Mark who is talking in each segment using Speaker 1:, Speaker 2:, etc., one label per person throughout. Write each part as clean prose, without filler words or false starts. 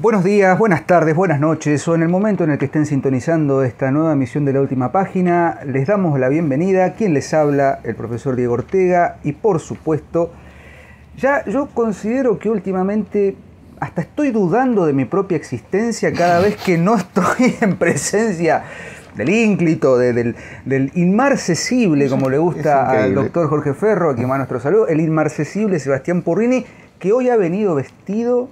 Speaker 1: Buenos días, buenas tardes, buenas noches, o en el momento en el que estén sintonizando esta nueva emisión de La Última Página, les damos la bienvenida. Quien les habla, el profesor Diego Ortega, y por supuesto, ya yo considero que últimamente hasta estoy dudando de mi propia existencia cada vez que no estoy en presencia del ínclito, del inmarcesible, como le gusta al doctor Jorge Ferro, a quien va nuestro saludo, el inmarcesible Sebastián Purrini, que hoy ha venido vestido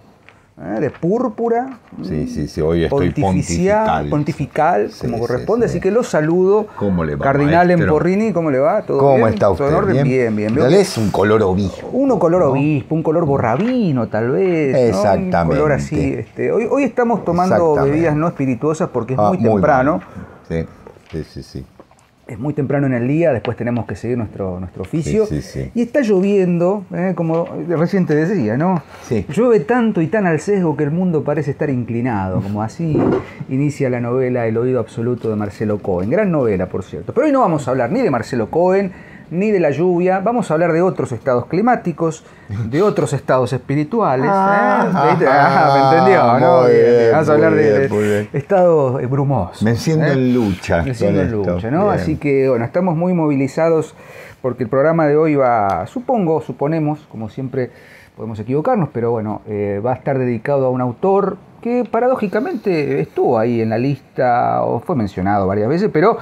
Speaker 1: de púrpura,
Speaker 2: sí, hoy estoy pontifical,
Speaker 1: como corresponde, así que lo saludo.
Speaker 2: ¿Cómo le va,
Speaker 1: Cardinal
Speaker 2: maestro?
Speaker 1: Porrini, ¿cómo le va? ¿Todo
Speaker 2: ¿Cómo
Speaker 1: bien?
Speaker 2: está usted?
Speaker 1: ¿Todo en orden? Bien.
Speaker 2: Es un color obispo.
Speaker 1: Uno color obispo, un color borrabino tal vez, ¿no?
Speaker 2: Exactamente.
Speaker 1: Un color así. Hoy estamos tomando bebidas no espirituosas porque es muy temprano.
Speaker 2: Sí.
Speaker 1: Es muy temprano en el día, después tenemos que seguir nuestro oficio.
Speaker 2: Sí.
Speaker 1: Y está lloviendo, como recién te decía, ¿no?
Speaker 2: Sí.
Speaker 1: Llueve tanto y tan al sesgo que el mundo parece estar inclinado, como así inicia la novela El oído absoluto de Marcelo Cohen. Gran novela, por cierto. Pero hoy no vamos a hablar ni de Marcelo Cohen, ni de la lluvia. Vamos a hablar de otros estados climáticos, de otros estados espirituales. ¿Me entendió, ¿no?
Speaker 2: Bien,
Speaker 1: vamos a hablar de estados brumosos.
Speaker 2: Me siento en lucha.
Speaker 1: ¿no? Así que, bueno, estamos muy movilizados porque el programa de hoy suponemos, como siempre podemos equivocarnos, pero bueno, va a estar dedicado a un autor que paradójicamente estuvo ahí en la lista o fue mencionado varias veces, pero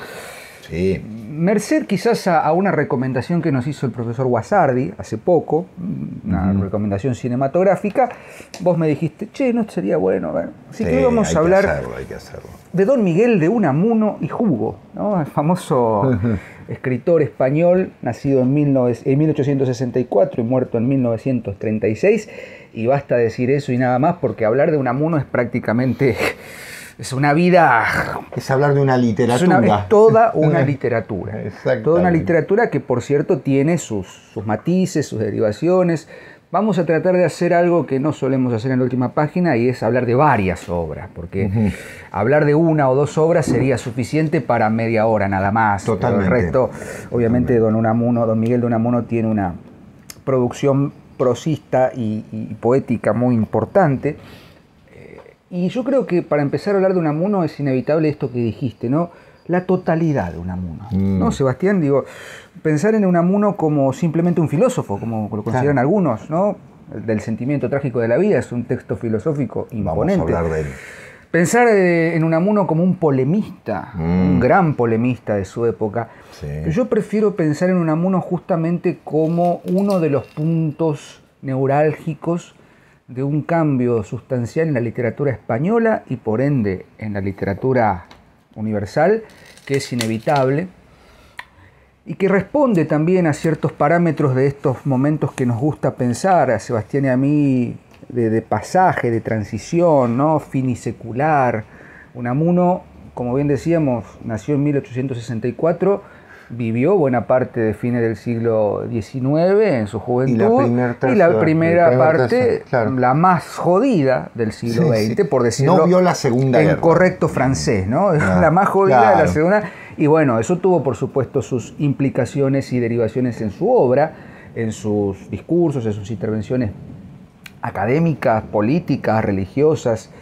Speaker 2: sí,
Speaker 1: merced quizás a una recomendación que nos hizo el profesor Guasardi hace poco, una recomendación cinematográfica, vos me dijiste, no sería bueno. Así que hoy vamos a hablar
Speaker 2: hay que hacerlo.
Speaker 1: de Don Miguel de Unamuno y Jugo, ¿no? El famoso escritor español, nacido en 1864 y muerto en 1936. Y basta decir eso y nada más, porque hablar de Unamuno es prácticamente... Es una vida...
Speaker 2: Es hablar de una literatura.
Speaker 1: Es toda una literatura.
Speaker 2: Exactamente.
Speaker 1: Toda una literatura que, por cierto, tiene sus matices, sus derivaciones. Vamos a tratar de hacer algo que no solemos hacer en La Última Página, y es hablar de varias obras, porque hablar de una o dos obras sería suficiente para media hora nada más.
Speaker 2: Totalmente.
Speaker 1: Pero el resto, obviamente, Don Miguel de Unamuno tiene una producción prosista y poética muy importante. Y yo creo que para empezar a hablar de Unamuno es inevitable esto que dijiste, ¿no? La totalidad de Unamuno, ¿no, Sebastián? Digo, pensar en Unamuno como simplemente un filósofo, como lo consideran algunos, ¿no? Del sentimiento trágico de la vida, es un texto filosófico imponente.
Speaker 2: Vamos a hablar de él.
Speaker 1: Pensar en Unamuno como un polemista, un gran polemista de su época. Sí. Yo prefiero pensar en Unamuno justamente como uno de los puntos neurálgicos de un cambio sustancial en la literatura española y por ende en la literatura universal, que es inevitable y que responde también a ciertos parámetros de estos momentos que nos gusta pensar, a Sebastián y a mí, de pasaje, de transición, ¿no? Finisecular. Unamuno, como bien decíamos, nació en 1864, vivió buena parte de fines del siglo XIX en su juventud, y la primera parte, la más jodida del siglo XX, por decirlo
Speaker 2: no vio la segunda
Speaker 1: en
Speaker 2: guerra.
Speaker 1: Correcto francés, ¿no? La más jodida de la segunda. Y bueno, eso tuvo por supuesto sus implicaciones y derivaciones en su obra, en sus discursos, en sus intervenciones académicas, políticas, religiosas.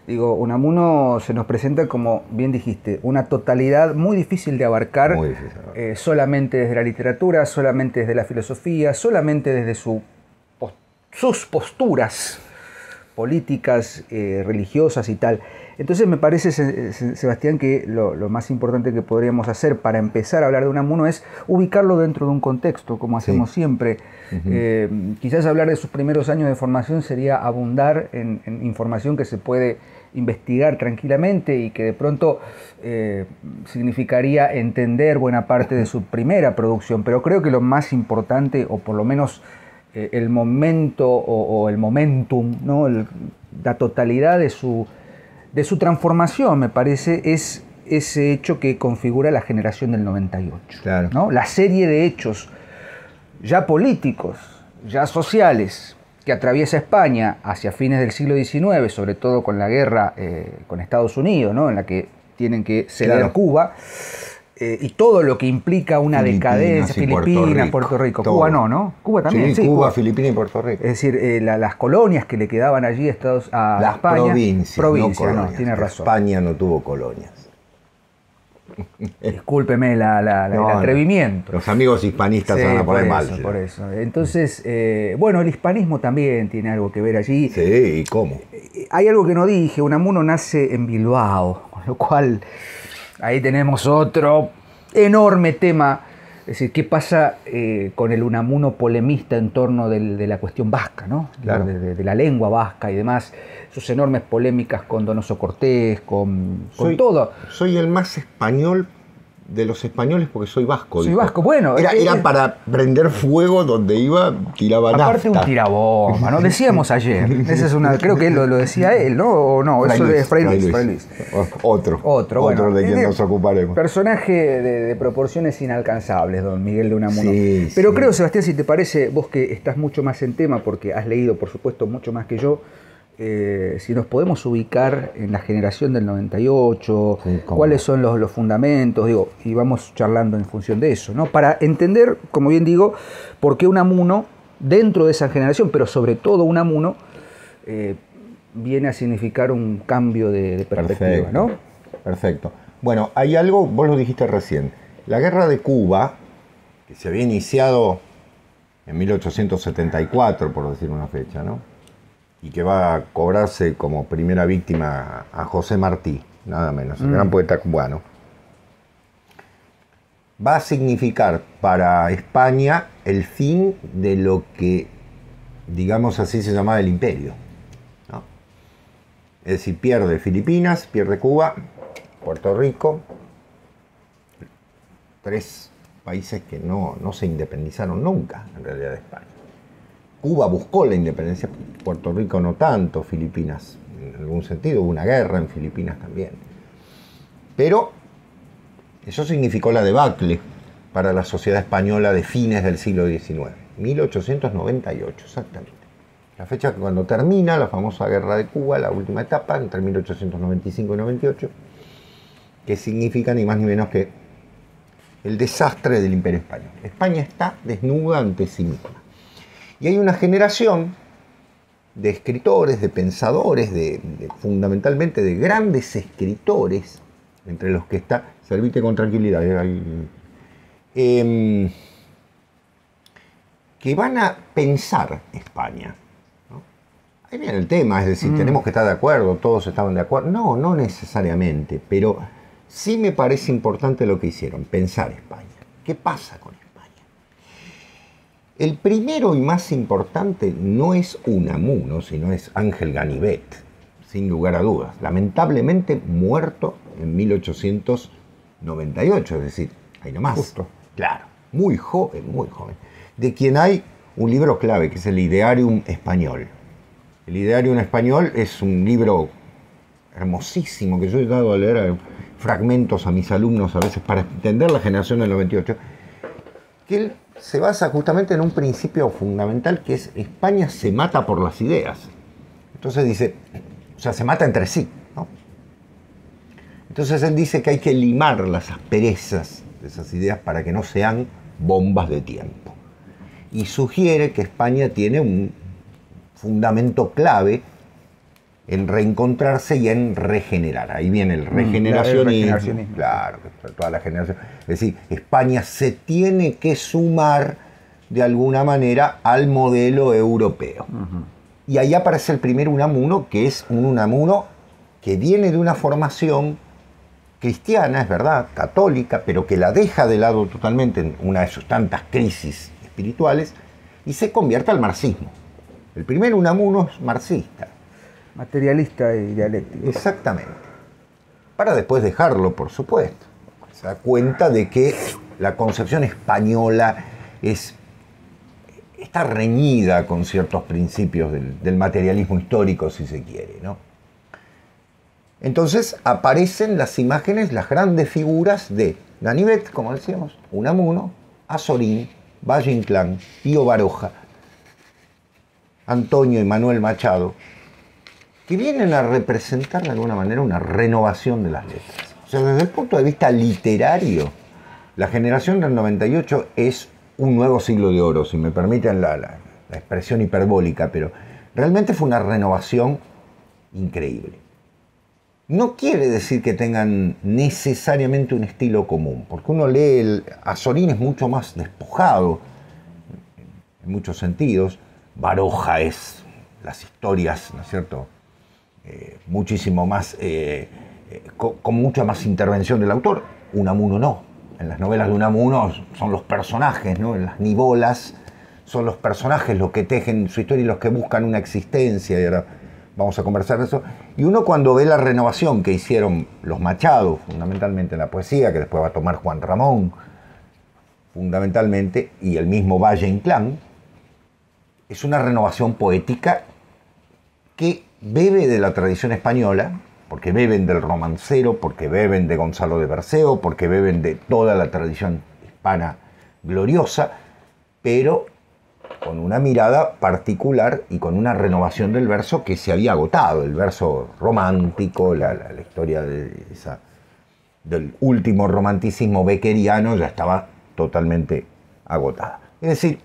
Speaker 1: Digo, Unamuno se nos presenta, como bien dijiste, una totalidad muy difícil de abarcar, solamente desde la literatura, solamente desde la filosofía, solamente desde sus posturas políticas, religiosas y tal. Entonces me parece, Sebastián, que lo más importante que podríamos hacer para empezar a hablar de Unamuno es ubicarlo dentro de un contexto, como hacemos siempre. Quizás hablar de sus primeros años de formación sería abundar en información que se puede investigar tranquilamente y que de pronto significaría entender buena parte de su primera producción, pero creo que lo más importante, o por lo menos el momento o el momentum, ¿no? La totalidad de su transformación, me parece, es ese hecho que configura la generación del 98.
Speaker 2: Claro.
Speaker 1: ¿No? La serie de hechos ya políticos, ya sociales, que atraviesa España hacia fines del siglo XIX, sobre todo con la guerra con Estados Unidos, ¿no? En la que tienen que ceder Cuba, y todo lo que implica una decadencia, Filipinas, Puerto Rico.
Speaker 2: Todo.
Speaker 1: Cuba no, Cuba también.
Speaker 2: Sí, Cuba, Filipinas y Puerto Rico.
Speaker 1: Es decir, las colonias que le quedaban allí a
Speaker 2: las
Speaker 1: España.
Speaker 2: Provincias,
Speaker 1: no, tiene razón.
Speaker 2: España no tuvo colonias.
Speaker 1: Discúlpeme el atrevimiento.
Speaker 2: Los amigos hispanistas se van a poner mal.
Speaker 1: Por eso. Entonces, bueno, el hispanismo también tiene algo que ver allí.
Speaker 2: Sí, ¿y cómo?
Speaker 1: Hay algo que no dije, Unamuno nace en Bilbao, con lo cual ahí tenemos otro enorme tema. Es decir, ¿qué pasa con el Unamuno polemista en torno de la cuestión vasca, ¿no?
Speaker 2: Claro.
Speaker 1: De la lengua vasca y demás? Sus enormes polémicas con Donoso Cortés, con todo.
Speaker 2: Soy el más español de los españoles porque soy vasco.
Speaker 1: Soy vasco, bueno.
Speaker 2: Era para prender fuego donde iba, tiraba nafta.
Speaker 1: Aparte un tirabomba, ¿no? Decíamos ayer. Esa es creo que lo decía él, ¿no? O no,
Speaker 2: Fray
Speaker 1: eso
Speaker 2: Luis,
Speaker 1: es Fray Luis.
Speaker 2: Otro
Speaker 1: bueno,
Speaker 2: de quien nos ocuparemos.
Speaker 1: Personaje de proporciones inalcanzables, don Miguel de Unamuno.
Speaker 2: Sí,
Speaker 1: Pero
Speaker 2: sí.
Speaker 1: creo, Sebastián, si te parece, vos que estás mucho más en tema, porque has leído, por supuesto, mucho más que yo, si nos podemos ubicar en la generación del 98,
Speaker 2: sí,
Speaker 1: cuáles son los fundamentos, y vamos charlando en función de eso, ¿no? Para entender, como bien digo, por qué Unamuno, dentro de esa generación, pero sobre todo Unamuno, viene a significar un cambio de perspectiva,
Speaker 2: Perfecto,
Speaker 1: ¿no?
Speaker 2: Perfecto. Bueno, hay algo, vos lo dijiste recién, la guerra de Cuba, que se había iniciado en 1874, por decir una fecha, ¿no? Y que va a cobrarse como primera víctima a José Martí, nada menos, el gran poeta cubano, va a significar para España el fin de lo que, digamos así, se llamaba el imperio, ¿no? Es decir, pierde Filipinas, pierde Cuba, Puerto Rico, 3 países que no se independizaron nunca, en realidad, de España. Cuba buscó la independencia, Puerto Rico no tanto, Filipinas en algún sentido, hubo una guerra en Filipinas también. Pero eso significó la debacle para la sociedad española de fines del siglo XIX, 1898 exactamente. La fecha que cuando termina la famosa guerra de Cuba, la última etapa, entre 1895 y 98, que significa ni más ni menos que el desastre del Imperio Español. España está desnuda ante sí misma. Y hay una generación de escritores, de pensadores, fundamentalmente de grandes escritores, entre los que está, servite con tranquilidad, que van a pensar España, ¿no? Ahí viene el tema, es decir, tenemos que estar de acuerdo, todos estaban de acuerdo. No, no necesariamente, pero sí me parece importante lo que hicieron, pensar España. ¿Qué pasa con España? El primero y más importante no es Unamuno, sino es Ángel Ganivet, sin lugar a dudas. Lamentablemente muerto en 1898, es decir, ahí nomás.
Speaker 1: Justo.
Speaker 2: Claro, muy joven, de quien hay un libro clave, que es el Idearium Español. El Idearium Español es un libro hermosísimo, que yo he dado a leer fragmentos a mis alumnos a veces para entender la generación del 98, que él se basa justamente en un principio fundamental, que es España se mata por las ideas. Entonces dice, o sea, se mata entre sí, ¿no? Entonces él dice que hay que limar las asperezas de esas ideas para que no sean bombas de tiempo. Y sugiere que España tiene un fundamento clave en reencontrarse y en regenerar. Ahí viene el regeneracionismo. Claro, que toda la generación. Es decir, España se tiene que sumar de alguna manera al modelo europeo. Y ahí aparece el primer Unamuno, que es un Unamuno que viene de una formación cristiana, es verdad, católica, pero que la deja de lado totalmente en una de sus tantas crisis espirituales y se convierte al marxismo. El primer Unamuno es marxista.
Speaker 1: Materialista y dialéctico.
Speaker 2: Exactamente. Para después dejarlo, por supuesto. Se da cuenta de que la concepción española está reñida con ciertos principios del materialismo histórico, si se quiere, ¿no? Entonces aparecen las imágenes, las grandes figuras de Ganivet, como decíamos, Unamuno, Azorín, Valle Inclán, Pío Baroja, Antonio y Manuel Machado, que vienen a representar de alguna manera una renovación de las letras. O sea, desde el punto de vista literario, La generación del 98 es un nuevo siglo de oro, si me permiten la expresión hiperbólica, pero realmente fue una renovación increíble. No quiere decir que tengan necesariamente un estilo común, porque uno lee Azorín es mucho más despojado, en muchos sentidos. Baroja es las historias, ¿no es cierto?, muchísimo más, con mucha más intervención del autor. Unamuno no. En las novelas de Unamuno son los personajes, ¿no? En las nivolas son los personajes los que tejen su historia y los que buscan una existencia. Y ahora vamos a conversar de eso. Y uno cuando ve la renovación que hicieron los Machado, fundamentalmente en la poesía, que después va a tomar Juan Ramón, fundamentalmente, y el mismo Valle Inclán, es una renovación poética que bebe de la tradición española, porque beben del romancero, porque beben de Gonzalo de Berceo, porque beben de toda la tradición hispana gloriosa, pero con una mirada particular y con una renovación del verso que se había agotado, el verso romántico, la historia del último romanticismo beckeriano ya estaba totalmente agotada. Es decir,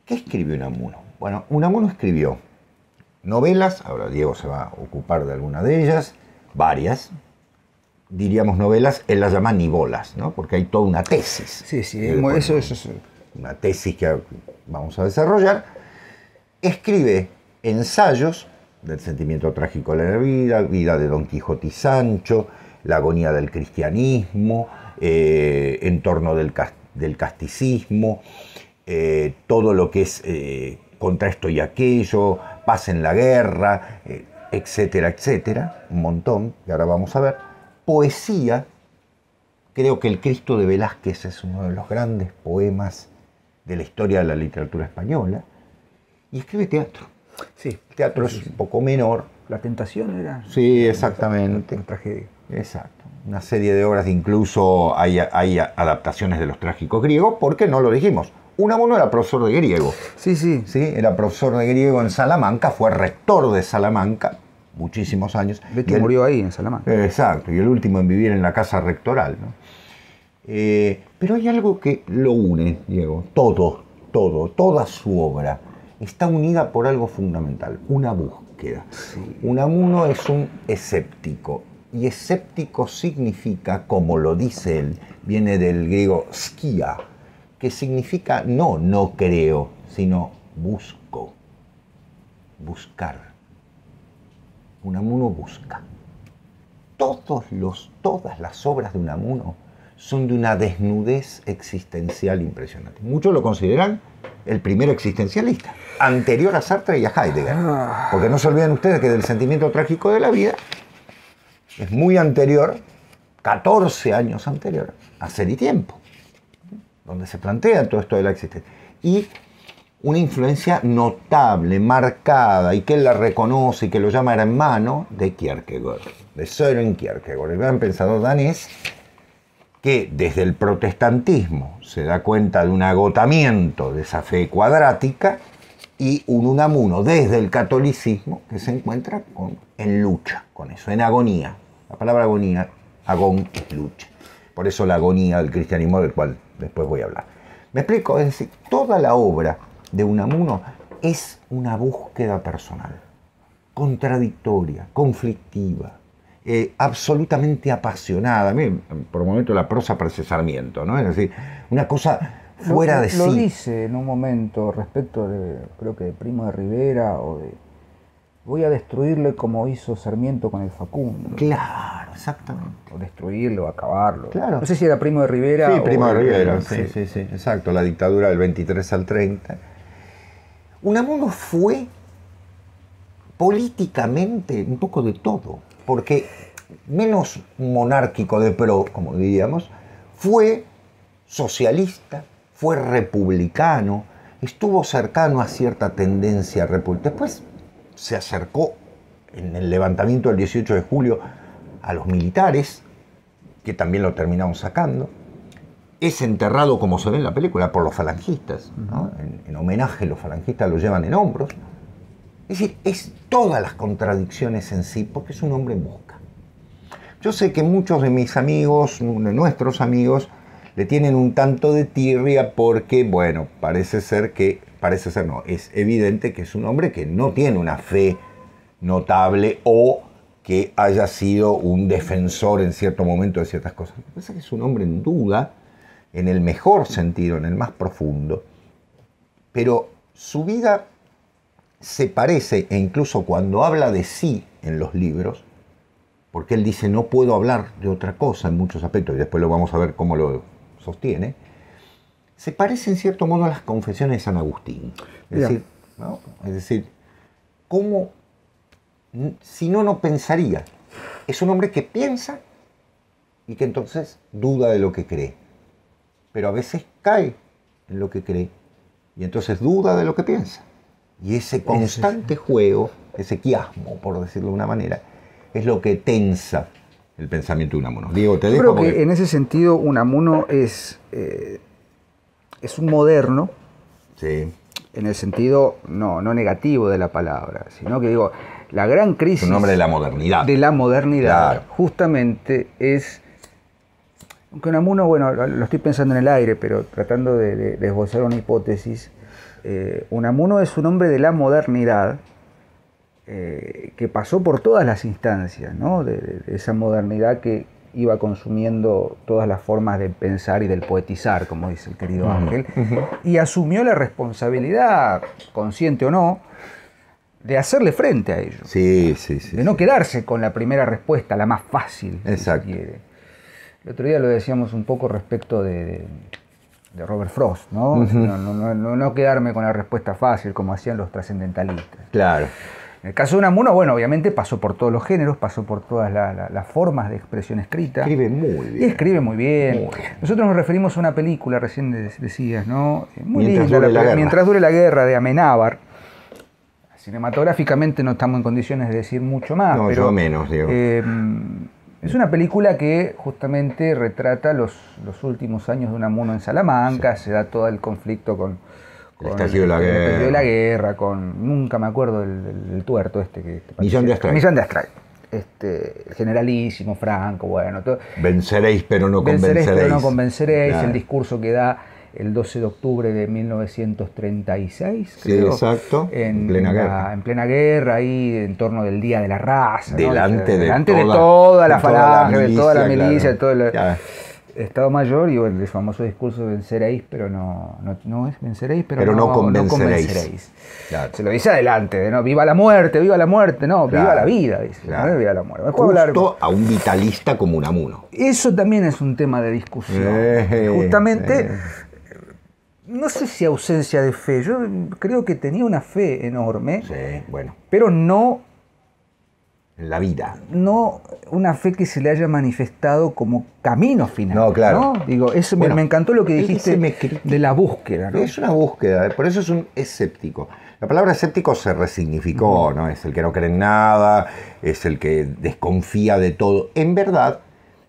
Speaker 2: ¿qué escribió Unamuno? Bueno, Unamuno escribió novelas, ahora Diego se va a ocupar de alguna de ellas, varias, diríamos novelas, él las llama nivolas, ¿no? Porque hay toda una tesis.
Speaker 1: Sí, eso es.
Speaker 2: Una tesis que vamos a desarrollar. Escribe ensayos del sentimiento trágico de la vida, vida de Don Quijote y Sancho, la agonía del cristianismo, en torno del casticismo, todo lo que es contra esto y aquello, paz en la guerra, etcétera, etcétera, un montón, que ahora vamos a ver. Poesía, creo que El Cristo de Velázquez es uno de los grandes poemas de la historia de la literatura española, y escribe teatro.
Speaker 1: Sí.
Speaker 2: Teatro es un poco menor.
Speaker 1: La Tentación era.
Speaker 2: Sí, exactamente.
Speaker 1: Una tragedia.
Speaker 2: Exacto. Una serie de obras, incluso hay adaptaciones de los trágicos griegos, porque no lo dijimos. Unamuno era profesor de griego.
Speaker 1: Sí.
Speaker 2: Era profesor de griego en Salamanca, fue rector de Salamanca muchísimos años.
Speaker 1: Betty murió ahí en Salamanca.
Speaker 2: Exacto, y el último en vivir en la casa rectoral, ¿no? Pero hay algo que lo une, Diego. Toda su obra está unida por algo fundamental, una búsqueda. Sí. Unamuno es un escéptico, y escéptico significa, como lo dice él, viene del griego skia, que significa no creo, sino busco, buscar. Unamuno busca. Todas las obras de Unamuno son de una desnudez existencial impresionante. Muchos lo consideran el primer existencialista, anterior a Sartre y a Heidegger. Porque no se olviden ustedes que del sentimiento trágico de la vida es muy anterior, 14 años anterior, a Ser y Tiempo, donde se plantea todo esto de la existencia. Y una influencia notable, marcada, y que él la reconoce y que lo llama hermano, de Kierkegaard, de Søren Kierkegaard, el gran pensador danés, que desde el protestantismo se da cuenta de un agotamiento de esa fe cuadrática, y un Unamuno desde el catolicismo que se encuentra en lucha con eso, en agonía. La palabra agonía, agón, es lucha. Por eso la agonía del cristianismo, del cual después voy a hablar. ¿Me explico? Es decir, toda la obra de Unamuno es una búsqueda personal, contradictoria, conflictiva, absolutamente apasionada. A mí, por un momento, la prosa parece Sarmiento, ¿no? Es decir, una cosa fuera de sí.
Speaker 1: Lo dice en un momento respecto de, creo que de Primo de Rivera, o de voy a destruirle como hizo Sarmiento con el Facundo.
Speaker 2: Claro, exactamente.
Speaker 1: O destruirlo, acabarlo.
Speaker 2: Claro.
Speaker 1: No sé si era Primo de Rivera.
Speaker 2: Sí, Primo de Rivera, sí, exacto. La dictadura del 23 al 30. Unamuno fue políticamente un poco de todo, porque menos monárquico de pro, como diríamos, fue socialista, fue republicano, estuvo cercano a cierta tendencia republicana. Después se acercó en el levantamiento del 18 de julio a los militares, que también lo terminaron sacando. Es enterrado, como se ve en la película, por los falangistas, ¿no? En homenaje, los falangistas lo llevan en hombros. Es decir, es todas las contradicciones en sí, porque es un hombre en busca. Yo sé que muchos de mis amigos, de nuestros amigos, le tienen un tanto de tirria porque, bueno, es evidente que es un hombre que no tiene una fe notable o que haya sido un defensor en cierto momento de ciertas cosas. Lo que pasa es que es un hombre en duda, en el mejor sentido, en el más profundo, pero su vida se parece, e incluso cuando habla de sí en los libros, porque él dice no puedo hablar de otra cosa en muchos aspectos, y después lo vamos a ver cómo lo sostiene, se parece en cierto modo a las confesiones de San Agustín. Es decir, ¿cómo? Si no, no pensaría. Es un hombre que piensa y que entonces duda de lo que cree. Pero a veces cae en lo que cree y entonces duda de lo que piensa. Y ese constante juego, ese quiasmo, por decirlo de una manera, es lo que tensa el pensamiento de Unamuno. Diego, te dejo.
Speaker 1: Yo creo que en ese sentido Unamuno es un moderno.
Speaker 2: Sí.
Speaker 1: En el sentido no negativo de la palabra, sino que digo, la gran crisis...
Speaker 2: Es un hombre de la modernidad.
Speaker 1: De la modernidad,
Speaker 2: claro.
Speaker 1: Justamente es... Aunque Unamuno, bueno, lo estoy pensando en el aire, pero tratando de esbozar una hipótesis, Unamuno es un hombre de la modernidad que pasó por todas las instancias, ¿no? de esa modernidad que iba consumiendo todas las formas de pensar y del poetizar, como dice el querido Ángel, y asumió la responsabilidad, consciente o no, de hacerle frente a ello.
Speaker 2: Sí.
Speaker 1: De no quedarse con la primera respuesta, la más fácil,
Speaker 2: exacto.
Speaker 1: si se quiere. El otro día lo decíamos un poco respecto de Robert Frost, ¿no? No quedarme con la respuesta fácil, como hacían los trascendentalistas.
Speaker 2: Claro.
Speaker 1: En el caso de Unamuno, bueno, obviamente pasó por todos los géneros, pasó por todas las formas de expresión escrita.
Speaker 2: Escribe muy bien.
Speaker 1: Y escribe muy bien.
Speaker 2: Muy bien.
Speaker 1: Nosotros nos referimos a una película, recién decías, ¿no? Muy
Speaker 2: Mientras
Speaker 1: linda,
Speaker 2: dure la guerra.
Speaker 1: Mientras dure la guerra, de Amenábar. Cinematográficamente no estamos en condiciones de decir mucho más,
Speaker 2: no,
Speaker 1: pero
Speaker 2: yo menos, digo.
Speaker 1: Es una película que justamente retrata los últimos años de Unamuno en Salamanca, se da todo el conflicto con
Speaker 2: el estallido de la guerra,
Speaker 1: nunca me acuerdo del tuerto que
Speaker 2: Millán de Astray.
Speaker 1: Millán de Astray. El generalísimo, Franco, bueno.
Speaker 2: Venceréis pero no convenceréis.
Speaker 1: Venceréis pero no convenceréis,
Speaker 2: claro.
Speaker 1: El discurso que da el 12 de octubre de 1936,
Speaker 2: sí, creo, exacto,
Speaker 1: en plena guerra, ahí en torno del Día de la Raza.
Speaker 2: Delante
Speaker 1: de toda la falange, de toda la milicia,
Speaker 2: claro.
Speaker 1: de todo el Estado Mayor, y el famoso discurso venceréis, pero no es venceréis, pero no convenceréis.
Speaker 2: Claro.
Speaker 1: Se lo dice adelante, ¿no? Viva la muerte, no, claro. Viva la vida, dice, claro. ¿No? Viva la muerte.
Speaker 2: Justo a un vitalista como Unamuno.
Speaker 1: Eso también es un tema de discusión. Justamente... No sé si ausencia de fe, yo creo que tenía una fe enorme,
Speaker 2: sí, bueno.
Speaker 1: Pero no...
Speaker 2: En la vida.
Speaker 1: No una fe que se le haya manifestado como camino final.
Speaker 2: No, claro.
Speaker 1: ¿No? Digo, me encantó lo que dijiste de la búsqueda, ¿no?
Speaker 2: Es una búsqueda, por eso es un escéptico. La palabra escéptico se resignificó, ¿no? Es el que no cree en nada, es el que desconfía de todo. En verdad,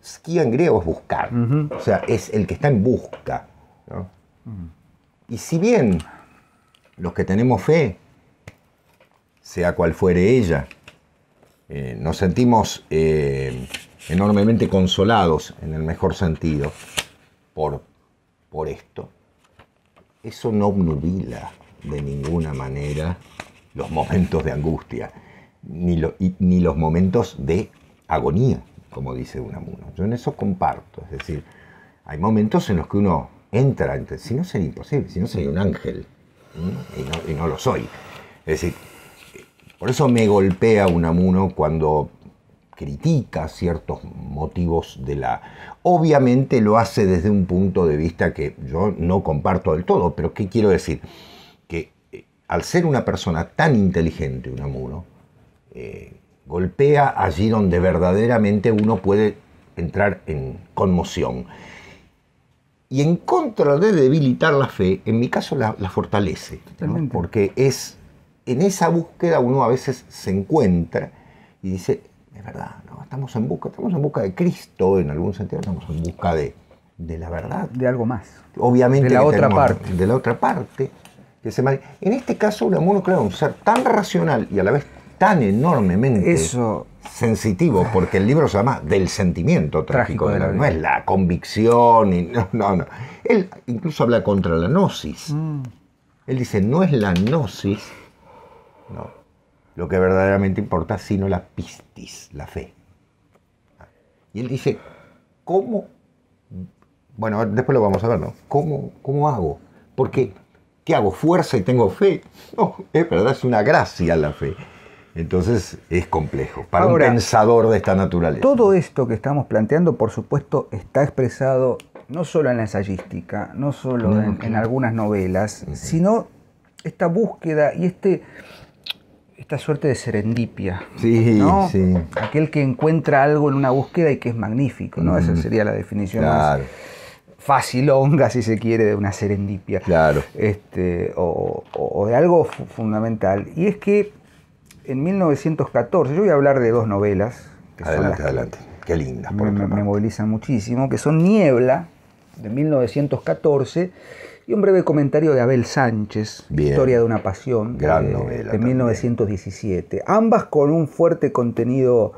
Speaker 2: skia en griego es buscar, o sea, es el que está en busca, ¿no? Y si bien los que tenemos fe, sea cual fuere ella, nos sentimos enormemente consolados, en el mejor sentido, por esto, eso no obnubila de ninguna manera los momentos de angustia, ni los momentos de agonía, como dice Unamuno. Yo en eso comparto, es decir, hay momentos en los que uno entra, si no sería imposible, si no sería un ángel, y no lo soy. Es decir, por eso me golpea Unamuno cuando critica ciertos motivos de la... Obviamente lo hace desde un punto de vista que yo no comparto del todo, pero ¿qué quiero decir? Que al ser una persona tan inteligente, Unamuno, golpea allí donde verdaderamente uno puede entrar en conmoción. Y en contra de debilitar la fe, en mi caso la fortalece, ¿no? Porque es en esa búsqueda uno a veces se encuentra y dice, es verdad, ¿no? Estamos en busca de Cristo, en algún sentido estamos en busca de la verdad.
Speaker 1: De algo más.
Speaker 2: Obviamente
Speaker 1: de la otra parte.
Speaker 2: De la otra parte. En este caso Unamuno, claro, un ser tan racional y a la vez tan enormemente sensitivo, porque el libro se llama Del sentimiento trágico de la vida. No es la convicción, no. Él incluso habla contra la gnosis. Él dice, no es la gnosis, no, lo que verdaderamente importa, sino la pistis, la fe. Y él dice, ¿cómo? Bueno, después lo vamos a ver, ¿no? ¿Cómo hago? Porque, ¿qué hago? ¿Fuerza y tengo fe? No, es verdad, es una gracia la fe. Entonces es complejo para un pensador de esta naturaleza.
Speaker 1: Todo esto que estamos planteando, por supuesto, está expresado no solo en la ensayística, no solo en algunas novelas, sino esta búsqueda y esta suerte de serendipia.
Speaker 2: Sí,
Speaker 1: ¿no?
Speaker 2: sí.
Speaker 1: Aquel que encuentra algo en una búsqueda y que es magnífico, ¿no? Esa sería la definición más facilonga, si se quiere, de una serendipia.
Speaker 2: Claro.
Speaker 1: O de algo fundamental. Y es que en 1914, yo voy a hablar de dos novelas. Que
Speaker 2: adelante. Qué lindas.
Speaker 1: Me movilizan muchísimo, que son Niebla, de 1914, y un breve comentario de Abel Sánchez, Historia de una pasión,
Speaker 2: gran novela,
Speaker 1: de 1917. Ambas con un fuerte contenido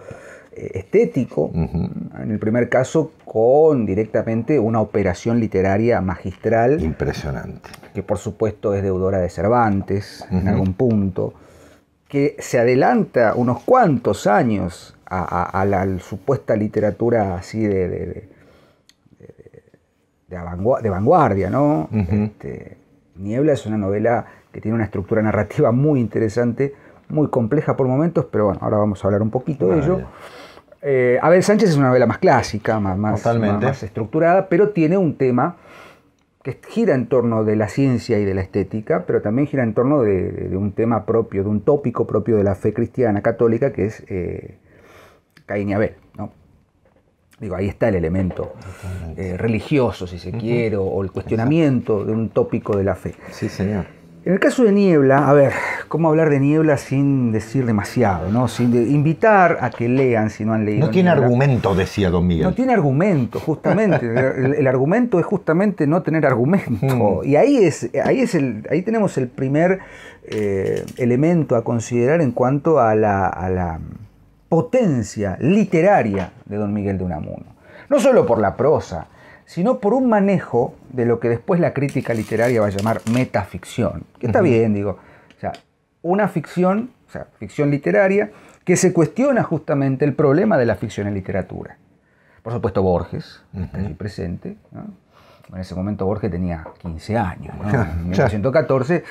Speaker 1: estético, en el primer caso con directamente una operación literaria magistral.
Speaker 2: Impresionante.
Speaker 1: Que por supuesto es deudora de Cervantes, en algún punto, que se adelanta unos cuantos años a la supuesta literatura así de vanguardia, ¿no? Niebla es una novela que tiene una estructura narrativa muy interesante, muy compleja por momentos, pero bueno, ahora vamos a hablar un poquito de ello. Abel Sánchez es una novela más clásica, más estructurada, pero tiene un tema que gira en torno de la ciencia y de la estética, pero también gira en torno de un tema propio, de un tópico propio de la fe cristiana católica, que es Caín y Abel, ¿no? Digo, ahí está el elemento religioso, si se quiere, o el cuestionamiento de un tópico de la fe.
Speaker 2: Sí, señor.
Speaker 1: En el caso de Niebla, a ver, ¿cómo hablar de Niebla sin decir demasiado, ¿no? Sin invitar a que lean si no han leído.
Speaker 2: No tiene
Speaker 1: Niebla.
Speaker 2: Argumento, decía don Miguel.
Speaker 1: No tiene argumento, justamente. El argumento es justamente no tener argumento. Y ahí tenemos el primer elemento a considerar en cuanto a la potencia literaria de don Miguel de Unamuno. No solo por la prosa, sino por un manejo de lo que después la crítica literaria va a llamar metaficción. Que está bien, digo. O sea, una ficción, o sea, ficción literaria, que se cuestiona justamente el problema de la ficción en literatura. Por supuesto, Borges, está allí presente, ¿no? En ese momento Borges tenía 15 años, ¿no? En 1914,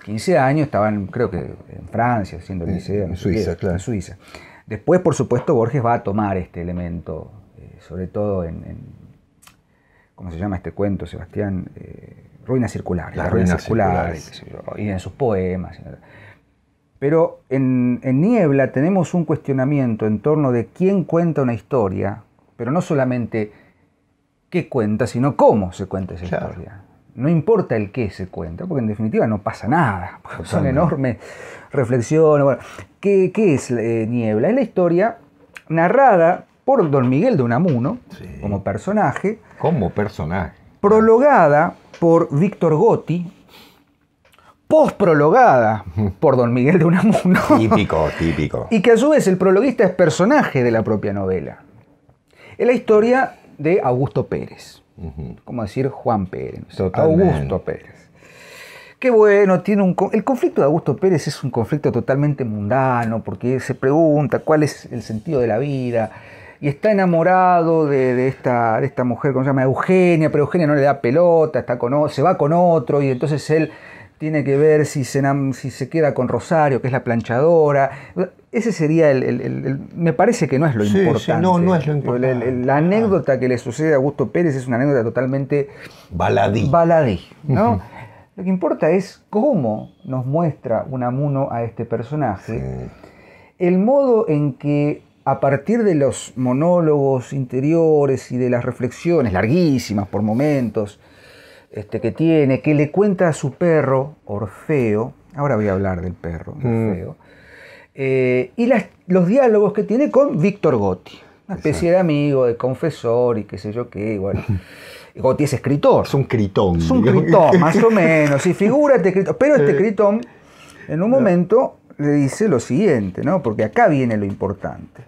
Speaker 1: 15 años, estaban, creo que en Francia, haciendo el liceo,
Speaker 2: en Suiza, claro.
Speaker 1: En Suiza. Después, por supuesto, Borges va a tomar este elemento, sobre todo ¿cómo se llama este cuento, Sebastián? Ruinas circulares.
Speaker 2: Las ruinas circulares.
Speaker 1: Y en sus poemas. Pero en Niebla tenemos un cuestionamiento en torno de quién cuenta una historia, pero no solamente qué cuenta, sino cómo se cuenta esa historia. No importa el qué se cuenta, porque en definitiva no pasa nada. Son enormes reflexiones. Bueno, ¿qué es Niebla? Es la historia narrada por don Miguel de Unamuno, como personaje.
Speaker 2: Como personaje.
Speaker 1: Prologada por Víctor Gotti, posprologada por don Miguel de Unamuno.
Speaker 2: Típico.
Speaker 1: Y que a su vez el prologuista es personaje de la propia novela. Es la historia de Augusto Pérez. Como decir Juan Pérez. Augusto Pérez. Qué bueno, el conflicto de Augusto Pérez es un conflicto totalmente mundano, porque se pregunta cuál es el sentido de la vida. Y está enamorado de esta mujer, ¿cómo se llama? Eugenia, pero Eugenia no le da pelota, se va con otro, y entonces él tiene que ver si se queda con Rosario, que es la planchadora. Ese sería me parece que no es lo importante.
Speaker 2: Sí, no es lo importante.
Speaker 1: La anécdota que le sucede a Augusto Pérez es una anécdota totalmente baladí, ¿no? Lo que importa es cómo nos muestra Unamuno a este personaje, el modo en que a partir de los monólogos interiores y de las reflexiones larguísimas por momentos que le cuenta a su perro Orfeo, ahora voy a hablar del perro Orfeo, y los diálogos que tiene con Víctor Gotti, una especie de amigo, de confesor y qué sé yo qué, igual. Gotti es escritor.
Speaker 2: Es un critón.
Speaker 1: Es un critón, más o menos, y figúrate critón. Pero este critón, en un momento, le dice lo siguiente, ¿no? Porque acá viene lo importante.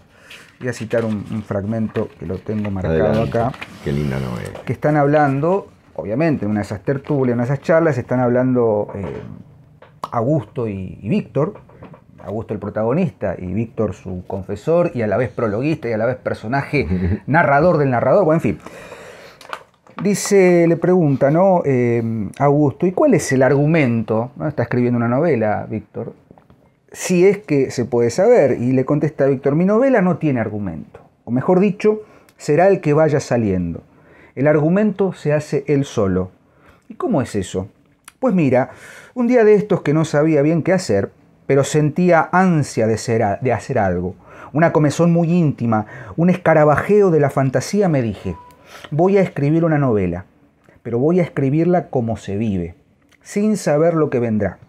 Speaker 1: Voy a citar un fragmento que lo tengo marcado
Speaker 2: Adelante.
Speaker 1: acá.
Speaker 2: Qué linda novela.
Speaker 1: Que están hablando, obviamente, en una de esas tertulias, en una de esas charlas, están hablando Augusto y Víctor. Augusto el protagonista y Víctor su confesor y a la vez prologuista y a la vez personaje narrador del narrador. Bueno, en fin. Dice, le pregunta, ¿no? Augusto, ¿y cuál es el argumento? ¿No? Está escribiendo una novela, Víctor. Si es que se puede saber. Y le contesta Víctor, mi novela no tiene argumento. O mejor dicho, será el que vaya saliendo. El argumento se hace él solo. ¿Y cómo es eso? Pues mira, un día de estos que no sabía bien qué hacer, pero sentía ansia de hacer algo, una comezón muy íntima, un escarabajeo de la fantasía, me dije, voy a escribir una novela, pero voy a escribirla como se vive, sin saber lo que vendrá.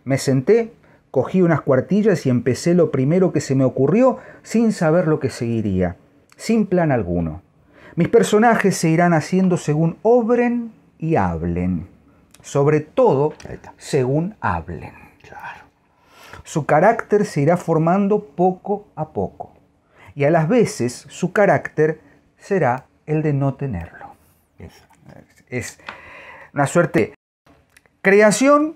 Speaker 1: Me senté, cogí unas cuartillas y empecé lo primero que se me ocurrió, sin saber lo que seguiría, sin plan alguno. Mis personajes se irán haciendo según obren y hablen, sobre todo según hablen.
Speaker 2: Claro.
Speaker 1: Su carácter se irá formando poco a poco. Y a las veces su carácter será el de no tenerlo. Es una suerte de creación,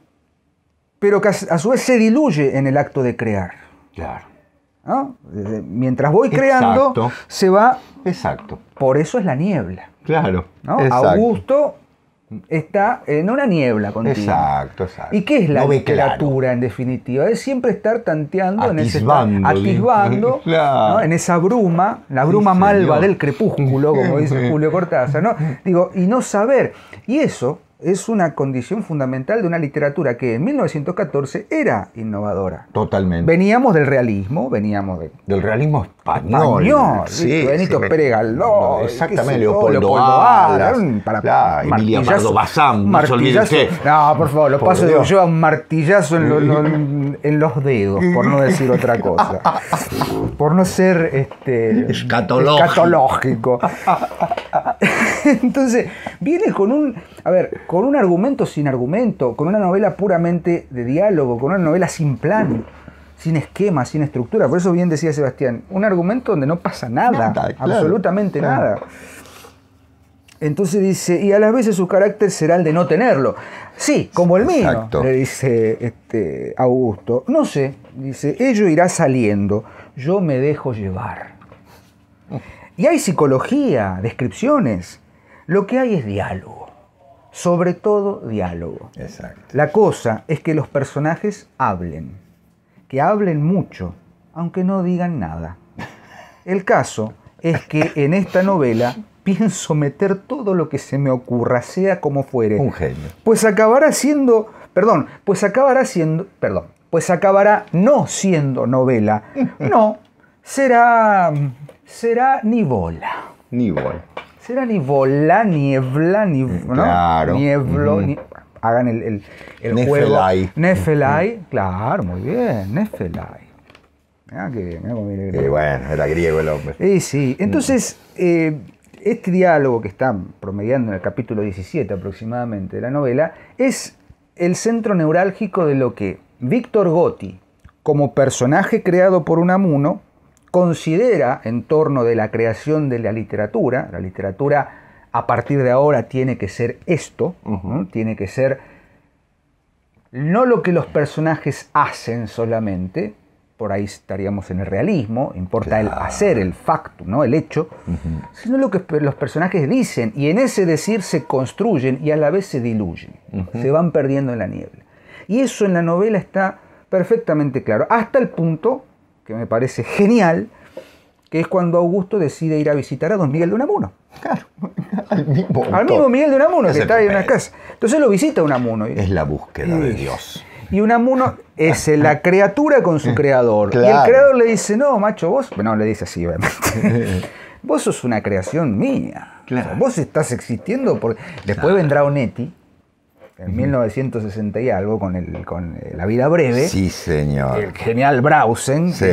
Speaker 1: pero que a su vez se diluye en el acto de crear.
Speaker 2: Claro.
Speaker 1: ¿No? Mientras voy creando,
Speaker 2: Exacto.
Speaker 1: se va...
Speaker 2: Exacto.
Speaker 1: Por eso es la niebla.
Speaker 2: Claro.
Speaker 1: ¿No?
Speaker 2: Exacto.
Speaker 1: Augusto está en una niebla continua.
Speaker 2: Exacto, exacto.
Speaker 1: ¿Y qué es la
Speaker 2: No ve
Speaker 1: literatura,
Speaker 2: claro.
Speaker 1: en definitiva? Es siempre estar tanteando,
Speaker 2: Atisbando,
Speaker 1: atisbando,
Speaker 2: claro.
Speaker 1: ¿no? En esa bruma, la bruma
Speaker 2: Sí,
Speaker 1: malva
Speaker 2: señor.
Speaker 1: del crepúsculo, como dice Julio Cortázar, ¿no? Digo, y no saber. Y eso es una condición fundamental de una literatura que en 1914 era innovadora.
Speaker 2: Totalmente.
Speaker 1: Veníamos del realismo, veníamos
Speaker 2: Del realismo español.
Speaker 1: ¿viste? Benito Pérez Galdós,
Speaker 2: exactamente,
Speaker 1: qué sé yo,
Speaker 2: Leopoldo
Speaker 1: Alas,
Speaker 2: Alas,
Speaker 1: para
Speaker 2: claro, Emilia Pardo Bazán, no se olvide usted.
Speaker 1: No, por favor, lo
Speaker 2: Por
Speaker 1: paso
Speaker 2: Dios.
Speaker 1: yo a un martillazo en los dedos, por no decir otra cosa. Por no ser escatológico. Entonces, viene con un argumento sin argumento, con una novela puramente de diálogo, con una novela sin plan, sin esquema, sin estructura. Por eso bien decía Sebastián, un argumento donde no pasa nada,
Speaker 2: claro,
Speaker 1: absolutamente
Speaker 2: claro.
Speaker 1: nada. Entonces dice, y a las veces su carácter será el de no tenerlo. Sí, como el mío,
Speaker 2: exacto.
Speaker 1: le dice Augusto. No sé, dice, ello irá saliendo, yo me dejo llevar. Y hay psicología, descripciones. Lo que hay es diálogo, sobre todo diálogo.
Speaker 2: Exacto.
Speaker 1: La cosa es que los personajes hablen, que hablen mucho, aunque no digan nada. El caso es que en esta novela pienso meter todo lo que se me ocurra, sea como fuere.
Speaker 2: Un genio.
Speaker 1: Pues acabará no siendo novela. No, será nivola.
Speaker 2: Niebla.
Speaker 1: Será niebla, ¿no?
Speaker 2: Claro.
Speaker 1: Nieblo, hagan el
Speaker 2: Nefelai.
Speaker 1: juego. Nefelai, claro, muy bien, Nefelai. Mirá cómo viene.
Speaker 2: Bueno, era griego el hombre.
Speaker 1: Sí. Entonces, este diálogo que está promediando en el capítulo 17 aproximadamente de la novela es el centro neurálgico de lo que Víctor Gotti, como personaje creado por Unamuno, considera en torno de la creación de la literatura. La literatura a partir de ahora tiene que ser esto, ¿no? Tiene que ser no lo que los personajes hacen solamente, por ahí estaríamos en el realismo, importa el hacer, el factum, ¿no? El hecho, sino lo que los personajes dicen, y en ese decir se construyen y a la vez se diluyen, se van perdiendo en la niebla. Y eso en la novela está perfectamente claro, hasta el punto que me parece genial, que es cuando Augusto decide ir a visitar a don Miguel de Unamuno.
Speaker 2: Claro, al
Speaker 1: mismo Miguel de Unamuno, que está ahí en una casa. Entonces lo visita Unamuno.
Speaker 2: Es la búsqueda de Dios.
Speaker 1: Y Unamuno es la criatura con su creador.
Speaker 2: Claro.
Speaker 1: Y el creador le dice, no, macho, vos... No, le dice así, obviamente. Vos sos una creación mía.
Speaker 2: Claro.
Speaker 1: O sea, vos estás existiendo porque... Después vendrá Onetti, en 1960 y algo, con La vida breve.
Speaker 2: Sí, señor.
Speaker 1: El genial Brausen.
Speaker 2: Sí.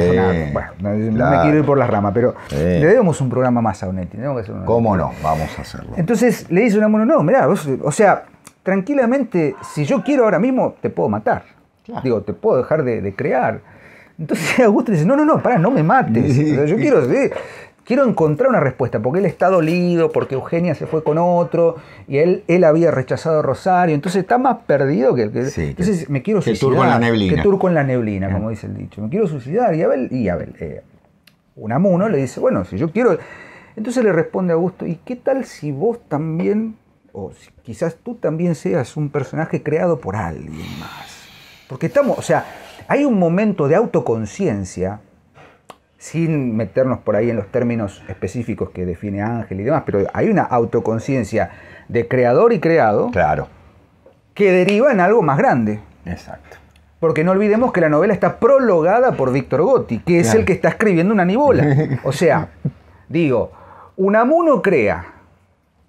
Speaker 1: No me quiero ir por las ramas, pero le debemos un programa más a Onetti.
Speaker 2: ¿Cómo no? Vamos a hacerlo.
Speaker 1: Entonces le dice Unamuno, no, mirá, vos, o sea, tranquilamente, si yo quiero ahora mismo, te puedo matar. Claro. Digo, te puedo dejar de crear. Entonces Augusto dice, no, pará, no me mates. O sea, yo quiero encontrar una respuesta, porque él está dolido, porque Eugenia se fue con otro, y él había rechazado a Rosario, entonces está más perdido que el que...
Speaker 2: Sí,
Speaker 1: entonces me quiero suicidar.
Speaker 2: Que turco en la neblina.
Speaker 1: Que turco en la neblina, como dice el dicho. Me quiero suicidar. Y Abel, Unamuno le dice, bueno, si yo quiero... Entonces le responde a Augusto, ¿y qué tal si vos también, o si quizás tú también seas un personaje creado por alguien más? Porque estamos, o sea, hay un momento de autoconciencia, sin meternos por ahí en los términos específicos que define Ángel y demás, pero hay una autoconciencia de creador y creado,
Speaker 2: claro,
Speaker 1: que deriva en algo más grande.
Speaker 2: Exacto.
Speaker 1: Porque no olvidemos que la novela está prologada por Víctor Gotti, que es el que está escribiendo una Nivola. O sea, digo, Unamuno crea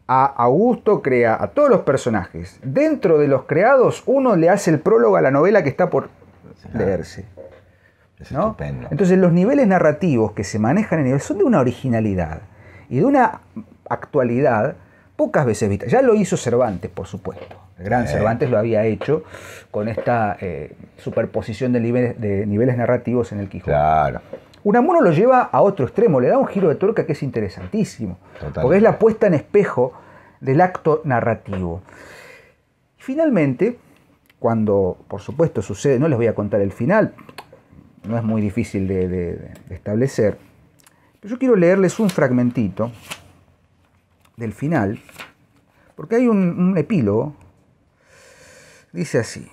Speaker 1: a Augusto, crea a todos los personajes. Dentro de los creados, uno le hace el prólogo a la novela que está por leerse.
Speaker 2: Es
Speaker 1: ¿no?
Speaker 2: estupendo.
Speaker 1: Entonces los niveles narrativos que se manejan en el son de una originalidad y de una actualidad pocas veces vistas. Ya lo hizo Cervantes, por supuesto. El gran Cervantes lo había hecho con esta superposición de niveles narrativos en el Quijote.
Speaker 2: Claro.
Speaker 1: Unamuno lo lleva a otro extremo, le da un giro de tuerca que es interesantísimo. Totalmente. Porque es la puesta en espejo del acto narrativo. Y finalmente, cuando por supuesto sucede, no les voy a contar el final, no es muy difícil de establecer, pero yo quiero leerles un fragmentito del final, porque hay un epílogo, dice así: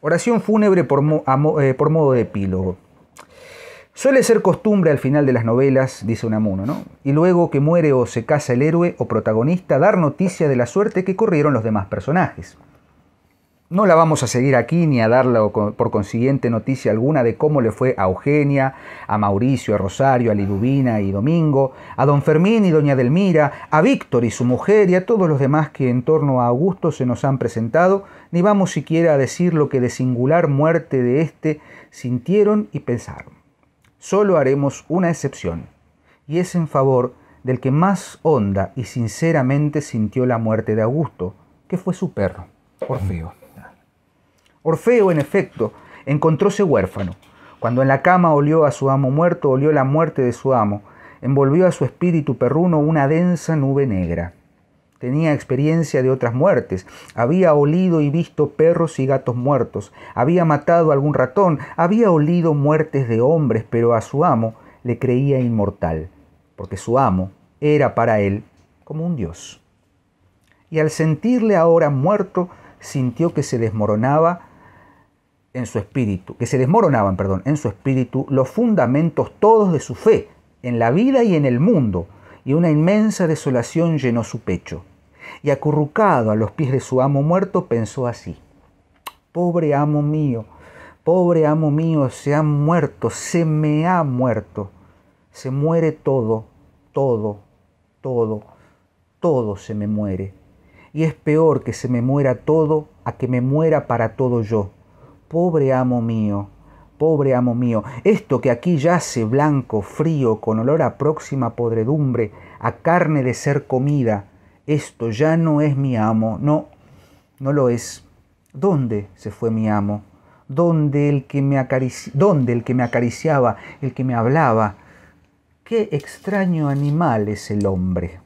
Speaker 1: oración fúnebre por modo de epílogo. Suele ser costumbre al final de las novelas, dice Unamuno, ¿no? Y luego que muere o se casa el héroe o protagonista, dar noticia de la suerte que corrieron los demás personajes. No la vamos a seguir aquí ni a darle por consiguiente noticia alguna de cómo le fue a Eugenia, a Mauricio, a Rosario, a Liduvina y Domingo, a don Fermín y doña Delmira, a Víctor y su mujer y a todos los demás que en torno a Augusto se nos han presentado, ni vamos siquiera a decir lo que de singular muerte de éste sintieron y pensaron. Solo haremos una excepción, y es en favor del que más honda y sinceramente sintió la muerte de Augusto, que fue su perro, Orfeo. Orfeo, en efecto, encontróse huérfano. Cuando en la cama olió a su amo muerto, olió la muerte de su amo, envolvió a su espíritu perruno una densa nube negra. Tenía experiencia de otras muertes, había olido y visto perros y gatos muertos, había matado a algún ratón, había olido muertes de hombres, pero a su amo le creía inmortal, porque su amo era para él como un dios. Y al sentirle ahora muerto, sintió que se desmoronaban en su espíritu los fundamentos todos de su fe, en la vida y en el mundo, y una inmensa desolación llenó su pecho. Y acurrucado a los pies de su amo muerto, pensó así: pobre amo mío, se ha muerto, se me ha muerto, se muere todo, todo, todo, todo se me muere. Y es peor que se me muera todo a que me muera para todo yo. Pobre amo mío, esto que aquí yace blanco, frío, con olor a próxima podredumbre, a carne de ser comida, esto ya no es mi amo, no lo es. ¿Dónde se fue mi amo? ¿Dónde el que me acariciaba, el que me hablaba? Qué extraño animal es el hombre.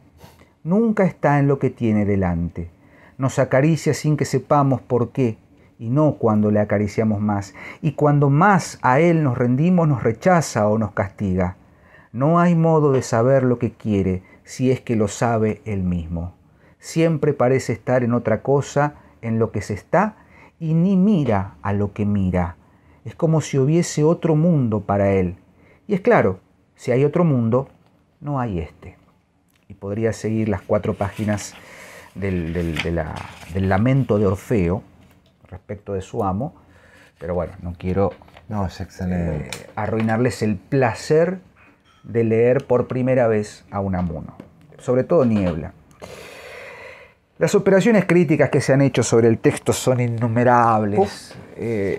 Speaker 1: Nunca está en lo que tiene delante. Nos acaricia sin que sepamos por qué, y no cuando le acariciamos más. Y cuando más a él nos rendimos, nos rechaza o nos castiga. No hay modo de saber lo que quiere, si es que lo sabe él mismo. Siempre parece estar en otra cosa, en lo que se está, y ni mira a lo que mira. Es como si hubiese otro mundo para él. Y es claro, si hay otro mundo, no hay este. Y podría seguir las 4 páginas del lamento de Orfeo respecto de su amo, pero bueno, no quiero
Speaker 2: es excelente.
Speaker 1: Arruinarles el placer de leer por primera vez a Unamuno, sobre todo Niebla. Las operaciones críticas que se han hecho sobre el texto son innumerables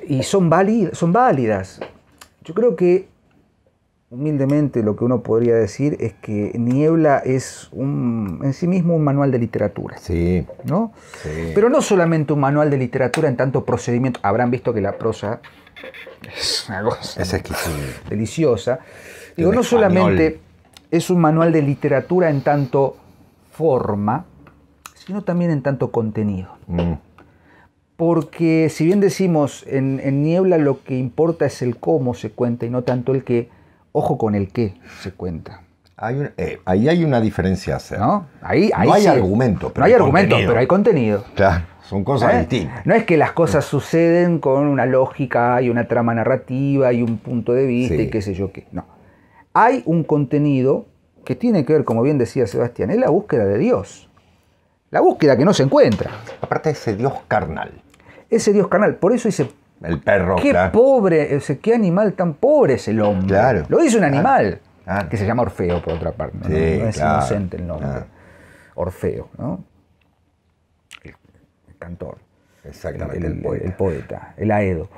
Speaker 1: y son válidas. Yo creo que humildemente lo que uno podría decir es que Niebla es en sí mismo un manual de literatura.
Speaker 2: Sí.
Speaker 1: ¿No?
Speaker 2: Sí.
Speaker 1: Pero no solamente un manual de literatura en tanto procedimiento. Habrán visto que la prosa es una cosa deliciosa. Digo, no solamente es un manual de literatura en tanto forma, sino también en tanto contenido. Porque si bien decimos en Niebla lo que importa es el cómo se cuenta y no tanto el qué, ojo con el qué se cuenta.
Speaker 2: Ahí hay una diferencia a hacer.
Speaker 1: ¿No? Ahí
Speaker 2: no hay
Speaker 1: sí.
Speaker 2: argumento, pero
Speaker 1: no hay argumento, pero hay contenido.
Speaker 2: Claro, son cosas distintas.
Speaker 1: No es que las cosas suceden con una lógica y una trama narrativa y un punto de vista y qué sé yo qué. No. Hay un contenido que tiene que ver, como bien decía Sebastián, es la búsqueda de Dios. La búsqueda que no se encuentra.
Speaker 2: Aparte de ese Dios carnal.
Speaker 1: Ese Dios carnal. Por eso dice,
Speaker 2: el perro,
Speaker 1: qué pobre, qué animal tan pobre es el hombre.
Speaker 2: Claro.
Speaker 1: Lo dice un animal,
Speaker 2: claro.
Speaker 1: que se llama Orfeo, por otra parte. ¿No?
Speaker 2: Sí,
Speaker 1: no es inocente el nombre. Claro. Orfeo, ¿no? El cantor.
Speaker 2: Exactamente,
Speaker 1: el poeta, el Aedo.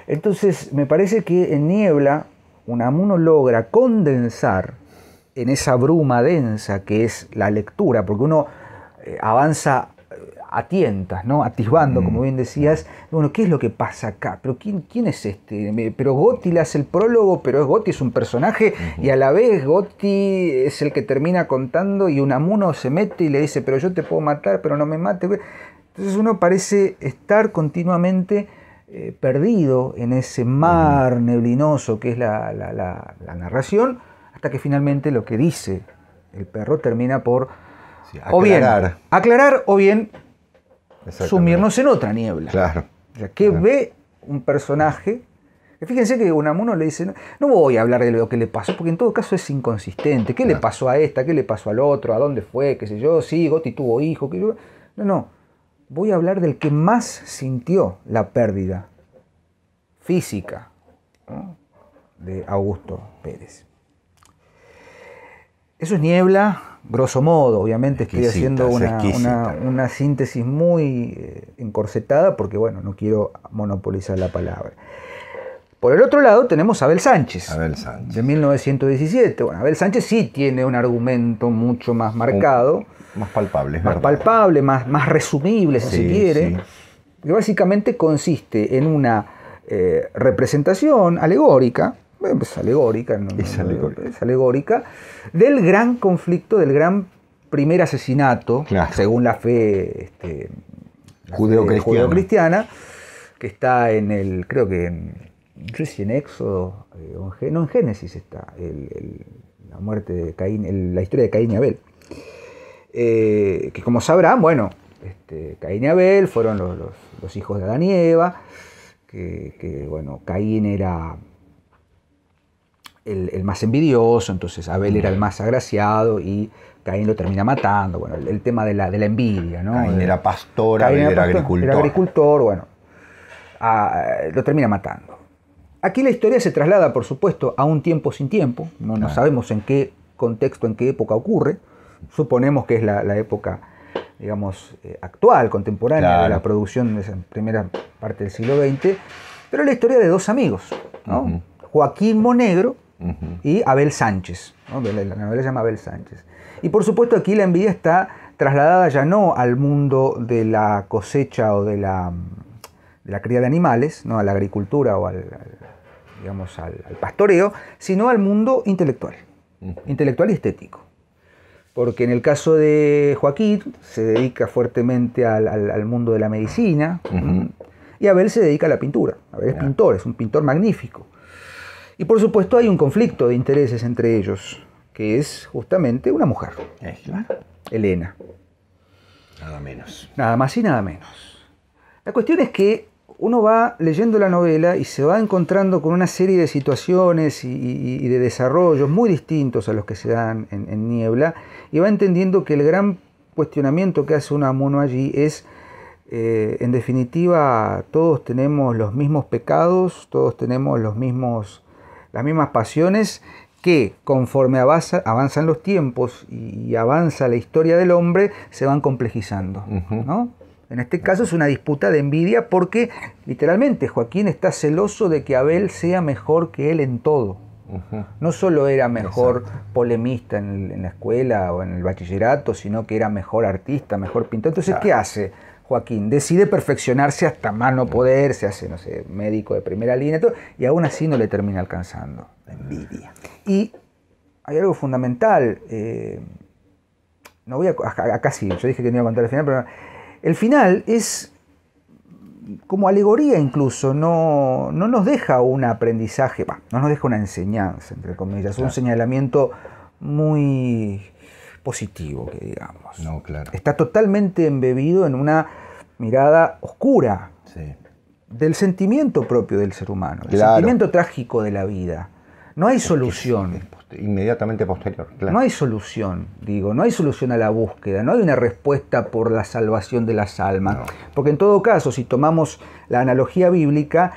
Speaker 1: Entonces, me parece que en Niebla, Unamuno logra condensar en esa bruma densa que es la lectura, porque uno avanza a tientas, ¿no? Atisbando, como bien decías, bueno, ¿qué es lo que pasa acá? ¿Pero quién es este? Pero Gotti le hace el prólogo, pero Gotti es un personaje y a la vez Gotti es el que termina contando y Unamuno se mete y le dice, pero yo te puedo matar, pero no me mates. Entonces uno parece estar continuamente perdido en ese mar neblinoso que es la narración, hasta que finalmente lo que dice el perro termina por o bien aclarar o bien sumirnos en otra niebla.
Speaker 2: Claro.
Speaker 1: O sea, ¿qué ve un personaje? Fíjense que Unamuno le dice, no voy a hablar de lo que le pasó, porque en todo caso es inconsistente. ¿Qué le pasó a esta? ¿Qué le pasó al otro? ¿A dónde fue? ¿Qué sé yo? Sí, Gotti tuvo hijo. No. Voy a hablar del que más sintió la pérdida física, ¿no? De Augusto Pérez. Eso es Niebla, grosso modo. Obviamente estoy haciendo una síntesis muy encorsetada porque, bueno, no quiero monopolizar la palabra. Por el otro lado tenemos a Abel Sánchez, de 1917. Bueno, Abel Sánchez sí tiene un argumento mucho más marcado.
Speaker 2: Más palpable,
Speaker 1: más palpable, más resumible, si se quiere. Sí. Que básicamente consiste en una representación alegórica, es alegórica, es alegórica, del gran conflicto, del gran primer asesinato, según la fe judeocristiana, que está en el, creo que no sé si en Éxodo, no, en Génesis está, la muerte de Caín, la historia de Caín y Abel. Que como sabrán, bueno, Caín y Abel fueron los hijos de Adán y Eva, que bueno, Caín era el más envidioso, entonces Abel era el más agraciado y Caín lo termina matando. Bueno, el tema de la envidia, ¿no?
Speaker 2: Caín era pastor, Abel era agricultor.
Speaker 1: Era agricultor, bueno, lo termina matando. Aquí la historia se traslada, por supuesto, a un tiempo sin tiempo, no sabemos en qué contexto, en qué época ocurre. Suponemos que es la época, digamos, actual, contemporánea de la producción de esa primera parte del siglo XX, pero la historia de dos amigos, ¿no? Joaquín Monegro y Abel Sánchez, ¿no? La novela se llama Abel Sánchez. Y por supuesto aquí la envidia está trasladada ya no al mundo de la cosecha o de la cría de animales, ¿no? A la agricultura o al pastoreo, sino al mundo intelectual, intelectual y estético. Porque en el caso de Joaquín se dedica fuertemente al mundo de la medicina, y Abel se dedica a la pintura. Abel es pintor, es un pintor magnífico. Y por supuesto hay un conflicto de intereses entre ellos, que es justamente una mujer, Helena.
Speaker 2: Nada menos.
Speaker 1: Nada más y nada menos. La cuestión es que uno va leyendo la novela y se va encontrando con una serie de situaciones y de desarrollos muy distintos a los que se dan en Niebla, y va entendiendo que el gran cuestionamiento que hace Unamuno allí es, en definitiva, todos tenemos los mismos pecados, todos tenemos las mismas pasiones que conforme avanzan los tiempos y avanza la historia del hombre, se van complejizando, ¿no? En este caso es una disputa de envidia porque literalmente Joaquín está celoso de que Abel sea mejor que él en todo, No solo era mejor polemista en la escuela o en el bachillerato, sino que era mejor artista, mejor pintor. Entonces, ¿qué hace Joaquín? Decide perfeccionarse hasta más no poder, se hace, no sé, médico de primera línea, todo, y aún así no le termina alcanzando.
Speaker 2: La envidia.
Speaker 1: Y hay algo fundamental. No voy acá sí, yo dije que no iba a contar el final, pero el final es como alegoría incluso, no nos deja un aprendizaje, no nos deja una enseñanza, entre comillas, claro. Un señalamiento muy positivo, que digamos.
Speaker 2: No, claro.
Speaker 1: Está totalmente embebido en una mirada oscura del sentimiento propio del ser humano, el sentimiento trágico de la vida. No hay solución.
Speaker 2: Inmediatamente posterior, claro.
Speaker 1: No hay solución, no hay solución a la búsqueda, no hay una respuesta por la salvación de las almas. No. Porque en todo caso, si tomamos la analogía bíblica,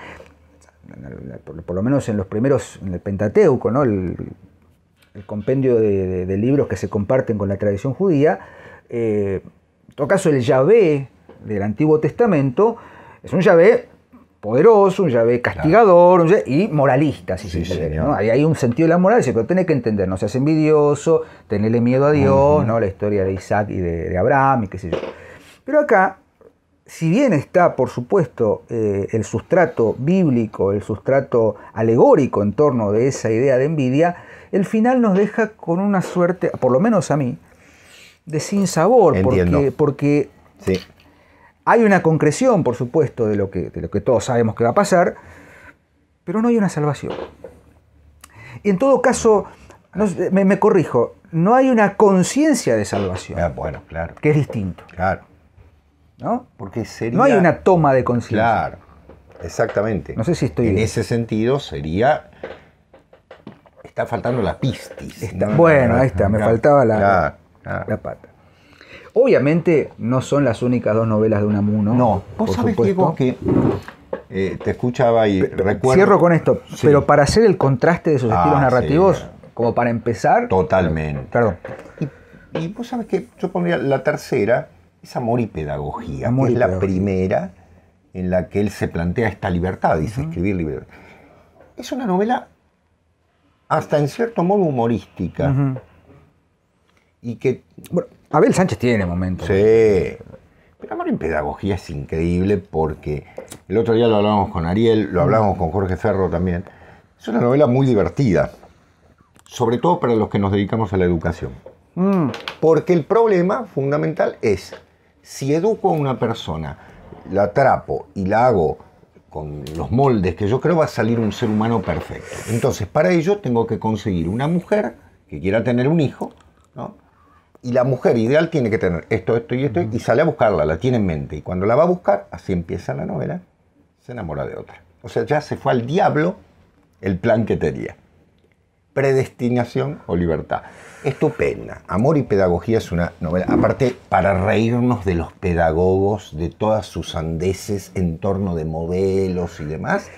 Speaker 1: por lo menos en los primeros, en el Pentateuco, ¿no? el compendio de libros que se comparten con la tradición judía, en todo caso el Yahvé del Antiguo Testamento es un Yahvé poderoso, un Yahvé castigador, claro. Y moralista, si se quiere, ¿no? Hay un sentido de la moral, pero tenés que entender, no seas envidioso, tenele miedo a Dios, ¿no? La historia de Isaac y de Abraham y qué sé yo. Pero acá, si bien está, por supuesto, el sustrato bíblico, el sustrato alegórico en torno de esa idea de envidia, el final nos deja con una suerte, por lo menos a mí, de sinsabor, porque
Speaker 2: sí.
Speaker 1: Hay una concreción, por supuesto, de lo que todos sabemos que va a pasar, pero no hay una salvación. Y en todo caso, me corrijo, no hay una conciencia de salvación.
Speaker 2: Bueno, claro.
Speaker 1: Que es distinto.
Speaker 2: Claro.
Speaker 1: ¿No?
Speaker 2: Porque sería...
Speaker 1: No hay una toma de conciencia.
Speaker 2: Claro, exactamente.
Speaker 1: No sé si estoy
Speaker 2: en
Speaker 1: bien.
Speaker 2: ese sentido sería... Está faltando la pistis.
Speaker 1: Bueno, ahí está, me faltaba la pata. Obviamente no son las únicas dos novelas de Unamuno.
Speaker 2: No, vos sabés, Diego, que te escuchaba y recuerdo...
Speaker 1: Cierro con esto, pero para hacer el contraste de sus estilos narrativos, como para empezar...
Speaker 2: Totalmente.
Speaker 1: Perdón.
Speaker 2: Y vos sabés que yo pondría la tercera, es Amor y Pedagogía, que es la primera en la que él se plantea esta libertad, dice, escribir libertad. Es una novela hasta en cierto modo humorística. Y que...
Speaker 1: Bueno, Abel Sánchez tiene momentos.
Speaker 2: Sí. Pero Amor y Pedagogía es increíble porque el otro día lo hablábamos con Ariel, lo hablábamos con Jorge Ferro también. Es una novela muy divertida, sobre todo para los que nos dedicamos a la educación. Porque el problema fundamental es, si educo a una persona, la atrapo y la hago con los moldes que yo creo, va a salir un ser humano perfecto. Entonces, para ello tengo que conseguir una mujer que quiera tener un hijo, ¿no? Y la mujer ideal tiene que tener esto, esto y esto, y sale a buscarla, la tiene en mente. Y cuando la va a buscar, así empieza la novela, se enamora de otra. O sea, ya se fue al diablo el plan que tenía. Predestinación o libertad. Estupenda. Amor y Pedagogía es una novela, aparte, para reírnos de los pedagogos, de todas sus sandeces en torno de modelos y demás,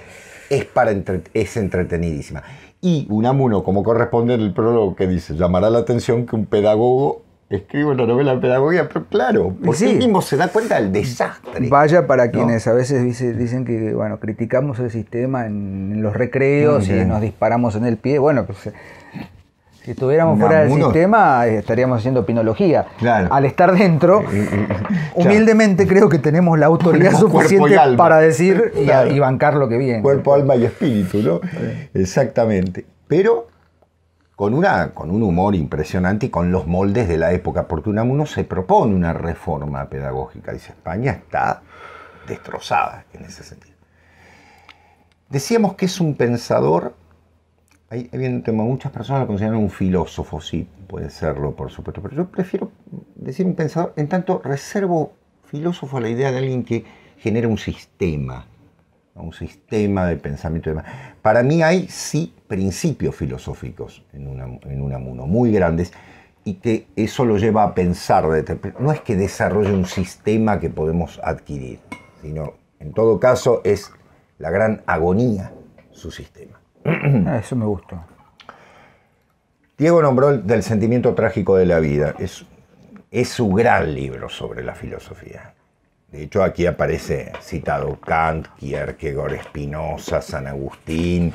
Speaker 2: es entretenidísima. Y Unamuno, como corresponde en el prólogo que dice, llamará la atención que un pedagogo escribe una novela de pedagogía, pero claro, porque él mismo se da cuenta del desastre.
Speaker 1: Vaya para quienes a veces dicen que, bueno, criticamos el sistema en los recreos y nos disparamos en el pie. Bueno, pues si estuviéramos fuera del sistema estaríamos haciendo pinología.
Speaker 2: Claro.
Speaker 1: Al estar dentro, humildemente creo que tenemos la autoridad suficiente para decir y bancar lo que viene.
Speaker 2: Cuerpo, alma y espíritu, ¿no? Exactamente. Pero con un humor impresionante y con los moldes de la época, porque Unamuno se propone una reforma pedagógica. Dice, España está destrozada en ese sentido. Decíamos que es un pensador. Hay un tema, muchas personas lo consideran un filósofo, sí, puede serlo, por supuesto, pero yo prefiero decir un pensador, en tanto reservo filósofo a la idea de alguien que genera un sistema de pensamiento y demás. Para mí hay, sí, principios filosóficos en Unamuno, muy grandes, y que eso lo lleva a pensar. No es que desarrolle un sistema que podemos adquirir, sino, en todo caso, es la gran agonía su sistema.
Speaker 1: Eso me gustó.
Speaker 2: Diego nombró del sentimiento trágico de la vida. Es su gran libro sobre la filosofía. De hecho, aquí aparece citado Kant, Kierkegaard, Spinoza, San Agustín,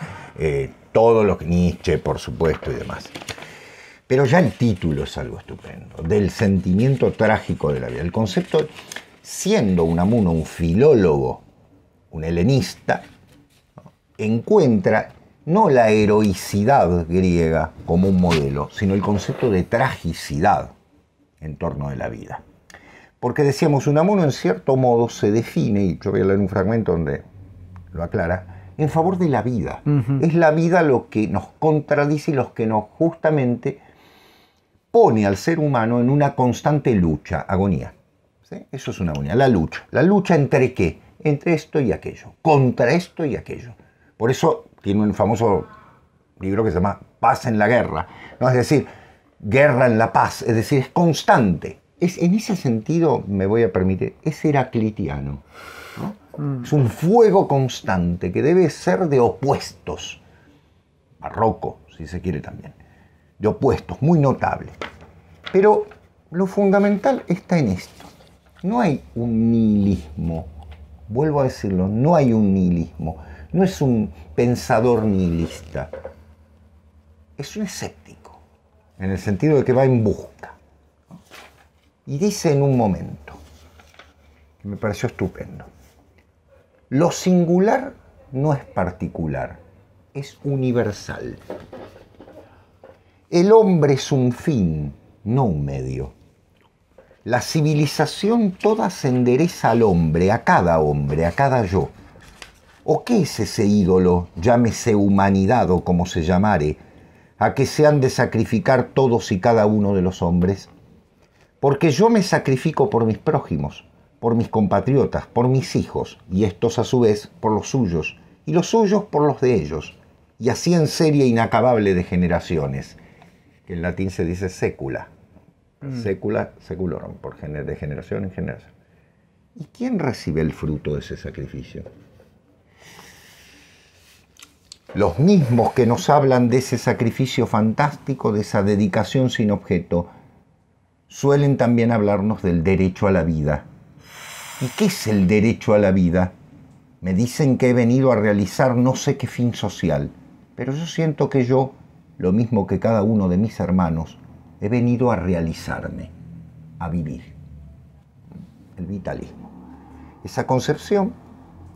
Speaker 2: todos los Nietzsche, por supuesto, y demás. Pero ya el título es algo estupendo, del sentimiento trágico de la vida. El concepto, siendo Unamuno un filólogo, un helenista, ¿no?, encuentra no la heroicidad griega como un modelo, sino el concepto de tragicidad en torno de la vida. Porque decíamos, Unamuno en cierto modo se define, y yo voy a leer un fragmento donde lo aclara, en favor de la vida. Es la vida lo que nos contradice y lo que nos justamente pone al ser humano en una constante lucha, agonía. ¿Sí? Eso es una agonía, la lucha. ¿La lucha entre qué? Entre esto y aquello, contra esto y aquello. Por eso tiene un famoso libro que se llama Paz en la guerra, ¿no? Es decir, guerra en la paz, es decir, es constante. En ese sentido, me voy a permitir, es heraclitiano, ¿no? Es un fuego constante que debe ser de opuestos, barroco, si se quiere también, de opuestos, muy notable. Pero lo fundamental está en esto. No hay un nihilismo, vuelvo a decirlo, no hay un nihilismo, no es un pensador nihilista, es un escéptico, en el sentido de que va en busca. Y dice en un momento, que me pareció estupendo, lo singular no es particular, es universal. El hombre es un fin, no un medio. La civilización toda se endereza al hombre, a cada yo. ¿O qué es ese ídolo, llámese humanidad o como se llamare, a que se han de sacrificar todos y cada uno de los hombres? Porque yo me sacrifico por mis prójimos, por mis compatriotas, por mis hijos, y estos a su vez por los suyos, y los suyos por los de ellos, y así en serie inacabable de generaciones, que en latín se dice sécula, sécula, seculorum, de generación en generación. ¿Y quién recibe el fruto de ese sacrificio? Los mismos que nos hablan de ese sacrificio fantástico, de esa dedicación sin objeto, suelen también hablarnos del derecho a la vida. ¿Y qué es el derecho a la vida? Me dicen que he venido a realizar no sé qué fin social, pero yo siento que yo, lo mismo que cada uno de mis hermanos, he venido a realizarme, a vivir. El vitalismo. Esa concepción,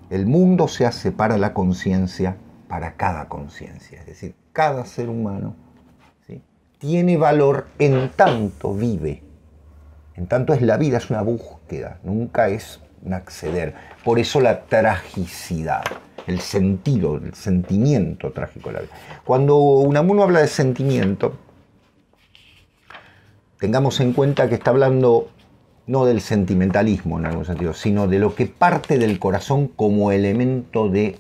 Speaker 2: el mundo se hace para la conciencia, para cada conciencia, es decir, cada ser humano, ¿sí?, tiene valor en tanto vive, en tanto es la vida, es una búsqueda, nunca es un acceder. Por eso la tragicidad, el sentido, el sentimiento trágico de la vida. Cuando Unamuno habla de sentimiento, tengamos en cuenta que está hablando no del sentimentalismo en algún sentido, sino de lo que parte del corazón como elemento de,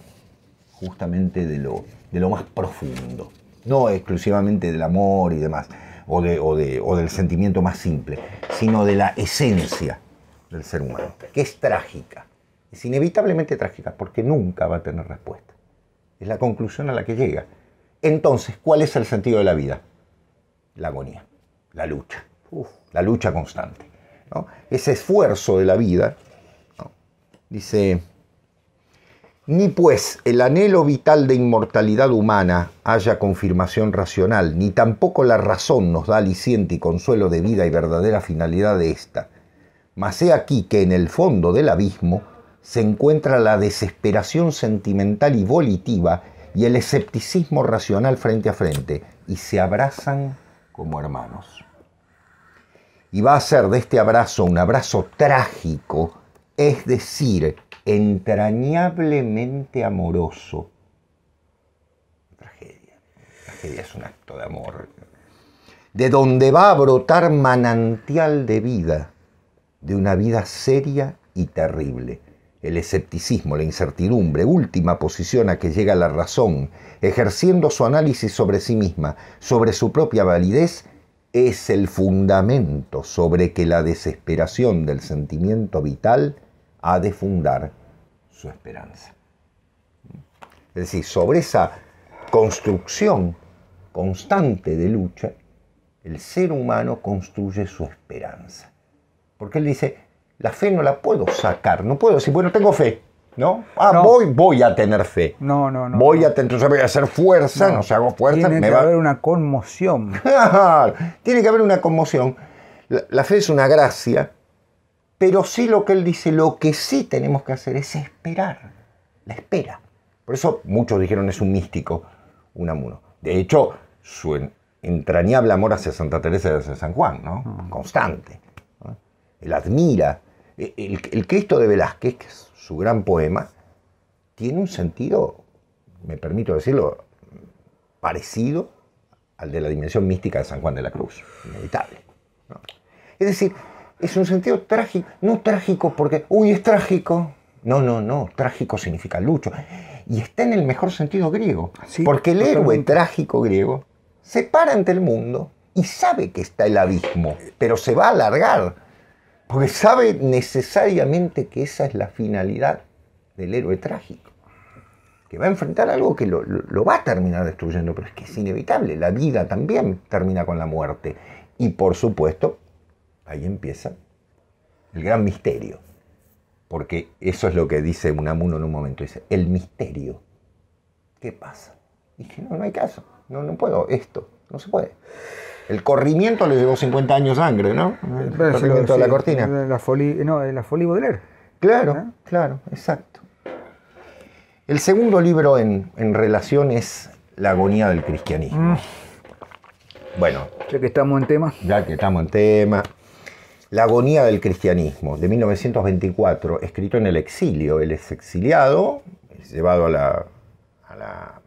Speaker 2: justamente de lo más profundo, no exclusivamente del amor y demás, o del sentimiento más simple, sino de la esencia del ser humano, que es trágica, es inevitablemente trágica, porque nunca va a tener respuesta. Es la conclusión a la que llega. Entonces, ¿cuál es el sentido de la vida? La agonía, la lucha, la lucha constante, ¿no? Ese esfuerzo de la vida, ¿no? Dice: ni pues el anhelo vital de inmortalidad humana haya confirmación racional, ni tampoco la razón nos da aliciente y consuelo de vida y verdadera finalidad de ésta. Mas he aquí que en el fondo del abismo se encuentra la desesperación sentimental y volitiva y el escepticismo racional frente a frente, y se abrazan como hermanos. Y va a ser de este abrazo un abrazo trágico, es decir, entrañablemente amoroso. Tragedia. Tragedia es un acto de amor. De donde va a brotar manantial de vida, de una vida seria y terrible. El escepticismo, la incertidumbre, última posición a que llega la razón, ejerciendo su análisis sobre sí misma, sobre su propia validez, es el fundamento sobre que la desesperación del sentimiento vital ha de fundar su esperanza. Es decir, sobre esa construcción constante de lucha, el ser humano construye su esperanza. Porque él dice, la fe no la puedo sacar, no puedo decir, bueno, tengo fe, ¿no?
Speaker 1: No.
Speaker 2: Voy a tener fe.
Speaker 1: No.
Speaker 2: Entonces voy a hacer fuerza, no sé, hago fuerza.
Speaker 1: Tiene que haber una conmoción.
Speaker 2: Tiene que haber una conmoción. La fe es una gracia, pero sí lo que él dice, lo que sí tenemos que hacer es esperar, la espera. Por eso muchos dijeron es un místico, Unamuno. De hecho, su entrañable amor hacia Santa Teresa de San Juan, ¿no? Constante, ¿no? Él admira. El Cristo de Velázquez, que es su gran poema, tiene un sentido, me permito decirlo, parecido al de la dimensión mística de San Juan de la Cruz, inevitable, ¿no? Es decir, es un sentido trágico, no trágico porque, es trágico. No, trágico significa lucho. Y está en el mejor sentido griego,
Speaker 1: Sí,
Speaker 2: porque el
Speaker 1: totalmente.
Speaker 2: héroe trágico griego se para ante el mundo y sabe que está el abismo, pero se va a alargar, porque sabe necesariamente que esa es la finalidad del héroe trágico, que va a enfrentar algo que lo va a terminar destruyendo, pero es que es inevitable, la vida también termina con la muerte. Y por supuesto, ahí empieza el gran misterio, porque eso es lo que dice Unamuno en un momento, dice, el misterio, ¿qué pasa? Y dije, no hay caso, no puedo, esto, no se puede. El corrimiento le llevó 50 años sangre, ¿no? El corrimiento de la cortina.
Speaker 1: La Folie Baudelaire.
Speaker 2: Claro, exacto. El segundo libro en relación es La agonía del cristianismo. Bueno,
Speaker 1: Ya que estamos en tema.
Speaker 2: La agonía del cristianismo, de 1924, escrito en el exilio. Él es exiliado, es llevado a la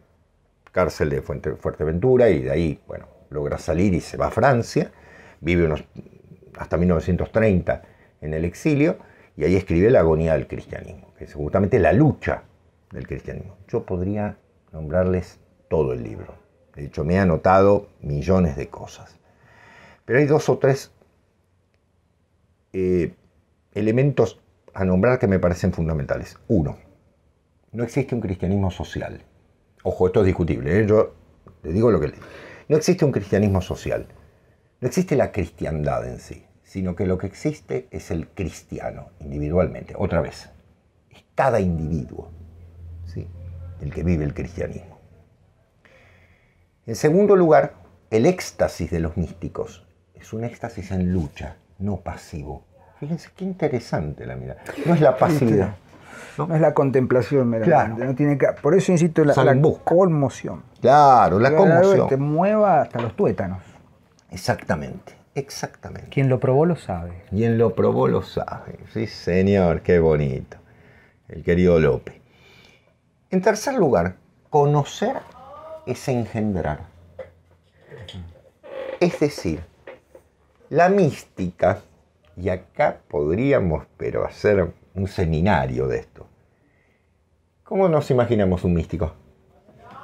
Speaker 2: cárcel de Fuerteventura y de ahí, bueno, logra salir y se va a Francia. Vive hasta 1930 en el exilio y ahí escribe La agonía del cristianismo, que es justamente la lucha del cristianismo. Yo podría nombrarles todo el libro. De hecho, me he anotado millones de cosas. Pero hay 2 o 3 elementos a nombrar que me parecen fundamentales. 1, no existe un cristianismo social. Ojo, esto es discutible, ¿eh? Yo le digo lo que le digo. No existe un cristianismo social. No existe la cristiandad en sí, sino que lo que existe es el cristiano, individualmente. Otra vez, es cada individuo, ¿sí?, el que vive el cristianismo. En segundo lugar, el éxtasis de los místicos es un éxtasis en lucha, no pasivo. Fíjense qué interesante la mirada. No es la pasividad.
Speaker 1: No es la contemplación meramente.
Speaker 2: Claro.
Speaker 1: No tiene que, por eso insisto en la conmoción.
Speaker 2: Claro, la conmoción.
Speaker 1: Te mueva hasta los tuétanos.
Speaker 2: Exactamente.
Speaker 1: Quien lo probó lo sabe.
Speaker 2: Quien lo probó lo sabe. Sí, señor, qué bonito. El querido Lope. En tercer lugar, conocer es engendrar. Es decir, la mística, y acá podríamos, pero hacer un seminario de esto. ¿Cómo nos imaginamos un místico?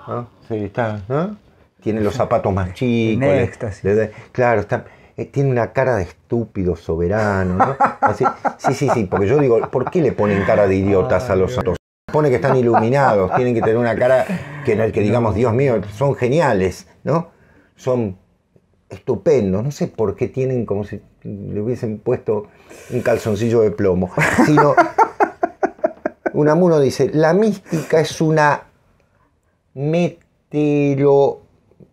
Speaker 2: ¿No? Sí, está, ¿no? Tiene los zapatos más chicos.
Speaker 1: En éxtasis.
Speaker 2: Claro, tiene una cara de estúpido soberano, ¿no? Así, sí, porque yo digo, ¿por qué le ponen cara de idiotas a los santos? Supone que están iluminados, tienen que tener una cara que digamos, Dios mío, son geniales, ¿no? Son estupendos, no sé por qué tienen como si le hubiesen puesto un calzoncillo de plomo, sino Unamuno dice, la mística es una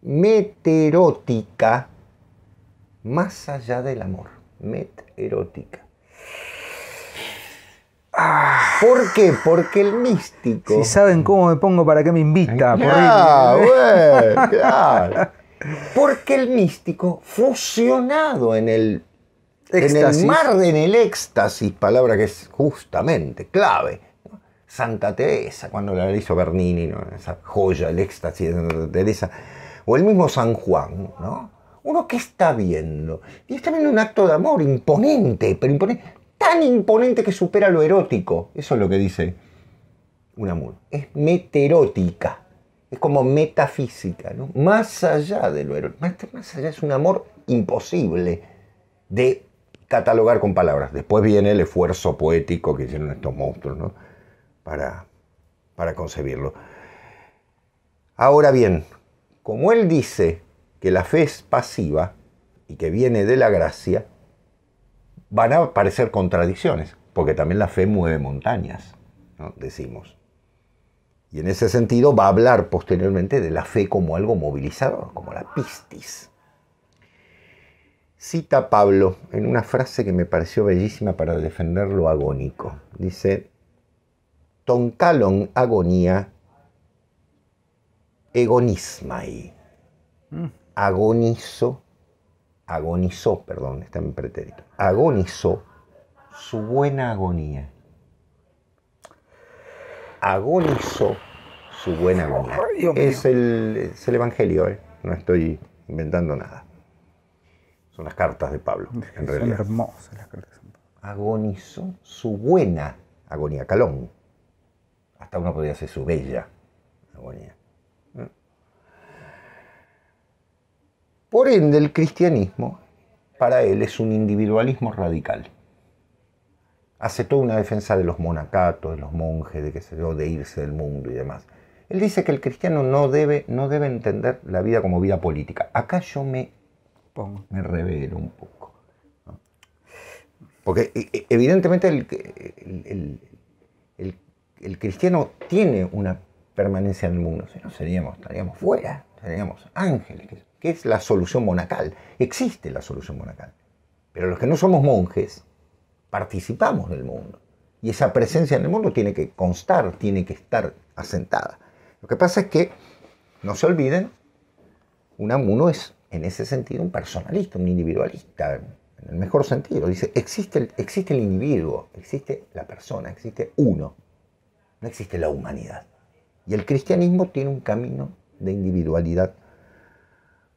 Speaker 2: meterótica más allá del amor, meterótica. ¿Por qué? Porque el místico...
Speaker 1: Si saben cómo me pongo, ¿para qué me invita?
Speaker 2: Claro. Porque el místico, fusionado en el mar, en el éxtasis, palabra que es justamente clave, ¿no? Santa Teresa, cuando la hizo Bernini, ¿no? Esa joya, el éxtasis de Santa Teresa, o el mismo San Juan, ¿no? Uno que está viendo, y está viendo un acto de amor imponente, pero imponente, tan imponente que supera lo erótico. Eso es lo que dice Unamuno. Es meterótica. Es como metafísica, ¿no? Más allá de lo erótico. Más allá es un amor imposible de catalogar con palabras. Después viene el esfuerzo poético que hicieron estos monstruos, ¿no? Para concebirlo. Ahora bien, como él dice que la fe es pasiva y que viene de la gracia, van a aparecer contradicciones, porque también la fe mueve montañas, ¿no? Decimos. Y en ese sentido va a hablar posteriormente de la fe como algo movilizador, como la pistis. Cita a Pablo en una frase que me pareció bellísima para defender lo agónico. Dice, ton kalon agonía egonismai. Agonizó, está en pretérito. Agonizó su buena agonía. Agonizó su buena agonía. Es el Evangelio, no estoy inventando nada. Son las cartas de Pablo, en realidad.
Speaker 1: Son hermosas las cartas de Pablo.
Speaker 2: Agonizó su buena agonía, calón. Hasta uno podría decir su bella agonía. Por ende, el cristianismo, para él, es un individualismo radical. Hace toda una defensa de los monacatos, de los monjes, de qué sé yo, de irse del mundo y demás. Él dice que el cristiano no debe entender la vida como vida política. Acá yo me revelo un poco, ¿no? Porque evidentemente el cristiano tiene una permanencia en el mundo. Si no, estaríamos fuera, seríamos ángeles. ¿Qué es la solución monacal? Existe la solución monacal. Pero los que no somos monjes, participamos del mundo. Y esa presencia en el mundo tiene que constar, tiene que estar asentada. Lo que pasa es que, no se olviden, uno es en ese sentido un personalista, un individualista, en el mejor sentido. Dice, existe el individuo, existe la persona, existe uno, no existe la humanidad. Y el cristianismo tiene un camino de individualidad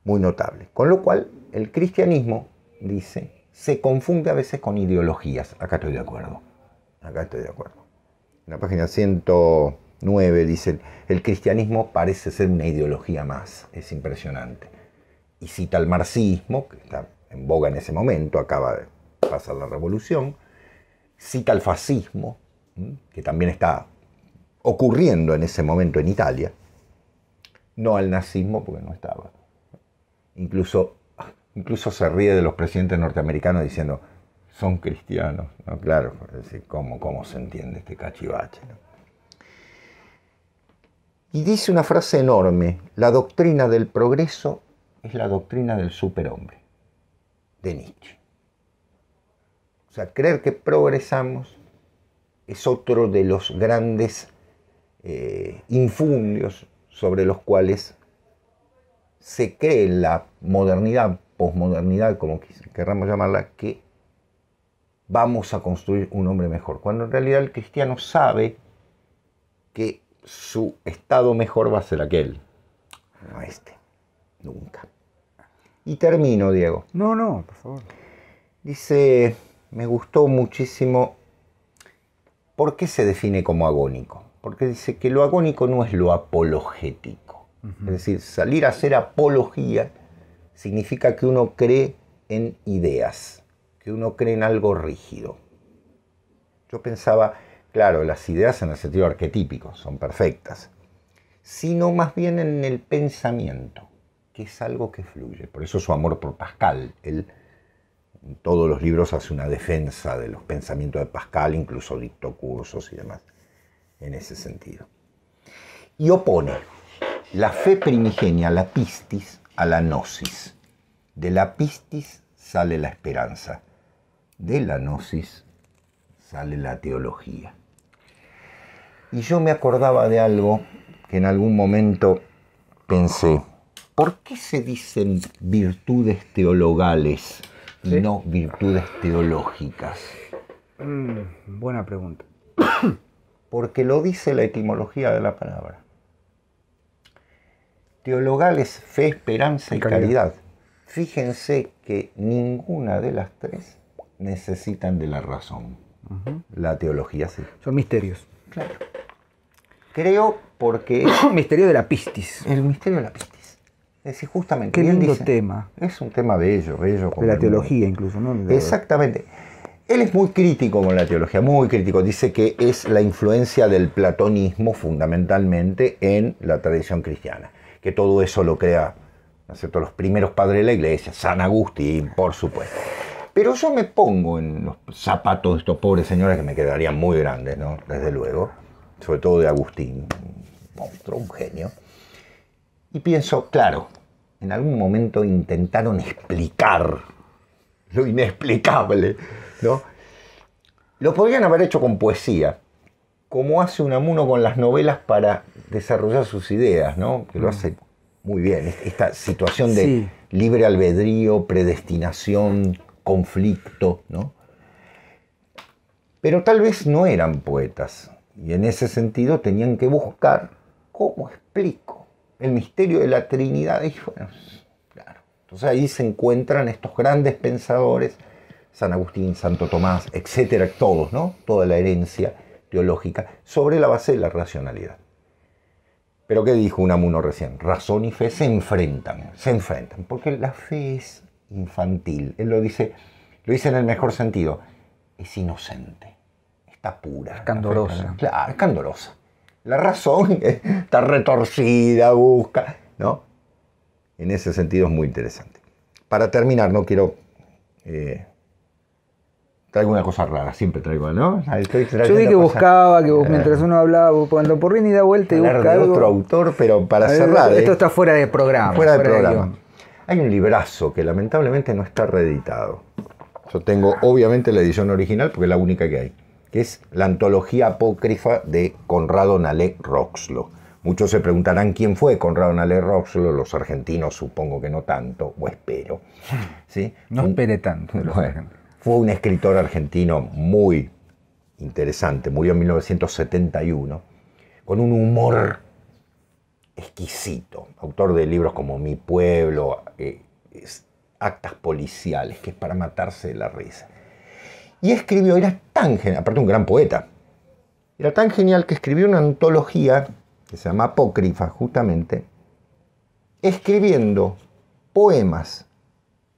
Speaker 2: muy notable. Con lo cual, el cristianismo, dice, se confunde a veces con ideologías. Acá estoy de acuerdo. En la página 109 dice, el cristianismo parece ser una ideología más. Es impresionante. Y cita el marxismo, que está en boga en ese momento, acaba de pasar la revolución. Cita el fascismo, que también está ocurriendo en ese momento en Italia. No al nazismo, porque no estaba. Incluso se ríe de los presidentes norteamericanos diciendo, son cristianos, ¿no? Claro, es decir, ¿cómo se entiende este cachivache, ¿no? Y dice una frase enorme, la doctrina del progreso es la doctrina del superhombre, de Nietzsche. O sea, creer que progresamos es otro de los grandes infundios sobre los cuales se cree en la modernidad, posmodernidad, como querramos llamarla, que vamos a construir un hombre mejor. Cuando en realidad el cristiano sabe que su estado mejor va a ser aquel, no este, nunca. Y termino, Diego.
Speaker 1: No, por favor. Dice,
Speaker 2: me gustó muchísimo, ¿por qué se define como agónico? Porque dice que lo agónico no es lo apologético. Es decir, salir a hacer apología significa que uno cree en ideas, que uno cree en algo rígido. Yo pensaba, claro, las ideas en el sentido arquetípico son perfectas, sino más bien en el pensamiento, que es algo que fluye. Por eso su amor por Pascal. Él en todos los libros hace una defensa de los pensamientos de Pascal, incluso dictó cursos y demás, en ese sentido. Y opone la fe primigenia, la pistis, a la gnosis. De la pistis sale la esperanza. De la gnosis sale la teología. Y yo me acordaba de algo que en algún momento pensé. ¿Por qué se dicen virtudes teologales y no virtudes teológicas?
Speaker 1: Buena pregunta.
Speaker 2: Porque lo dice la etimología de la palabra. Teologal es fe, esperanza y caridad. Fíjense que ninguna de las tres necesitan de la razón. La teología sí.
Speaker 1: Son misterios.
Speaker 2: Claro. Creo porque...
Speaker 1: misterio de la pistis.
Speaker 2: El misterio de la pistis. Es decir, justamente...
Speaker 1: Qué lindo tema.
Speaker 2: Es un tema bello.
Speaker 1: De la teología incluso, ¿no?
Speaker 2: Exactamente. Él es muy crítico con la teología, muy crítico. Dice que es la influencia del platonismo fundamentalmente en la tradición cristiana. Que todo eso lo crea, ¿no es cierto?, los primeros padres de la iglesia, San Agustín, por supuesto. Pero yo me pongo en los zapatos de estos pobres señores que me quedarían muy grandes, ¿no? Desde luego. Sobre todo de Agustín, un monstruo, un genio. Y pienso, claro, en algún momento intentaron explicar lo inexplicable, ¿no? Lo podrían haber hecho con poesía, como hace Unamuno con las novelas para desarrollar sus ideas, ¿no? Que lo hace muy bien. Esta situación de libre albedrío, predestinación, conflicto, ¿no? Pero tal vez no eran poetas, y en ese sentido tenían que buscar cómo explico el misterio de la Trinidad. Y bueno, claro. Entonces ahí se encuentran estos grandes pensadores, San Agustín, Santo Tomás, etcétera, todos, ¿no? Toda la herencia teológica sobre la base de la racionalidad. Pero ¿qué dijo Unamuno recién? Razón y fe se enfrentan, porque la fe es infantil. Él lo dice en el mejor sentido, es inocente, está pura.
Speaker 1: Es candorosa.
Speaker 2: Claro, es candorosa. La razón está retorcida, busca, ¿no? En ese sentido es muy interesante. Para terminar, no quiero... traigo una cosa rara, siempre traigo, ¿no?
Speaker 1: Yo vi que buscaba, que vos, mientras uno hablaba, cuando Porrini da vuelta y busca algo...
Speaker 2: otro autor, pero para cerrar...
Speaker 1: Esto está fuera de programa.
Speaker 2: Fuera de programa. Hay un librazo que lamentablemente no está reeditado. Yo tengo, obviamente, la edición original, porque es la única que hay, que es la antología apócrifa de Conrado Nalé Roxlo. Muchos se preguntarán quién fue Conrado Nalé Roxlo, los argentinos supongo que no tanto, o espero. ¿Sí?
Speaker 1: No esperé tanto de los argentinos.
Speaker 2: Fue un escritor argentino muy interesante, murió en 1971, con un humor exquisito, autor de libros como Mi Pueblo, Actas Policiales, que es para matarse de la risa. Y escribió, era tan genial, aparte un gran poeta, era tan genial que escribió una antología que se llama Apócrifa, justamente, escribiendo poemas,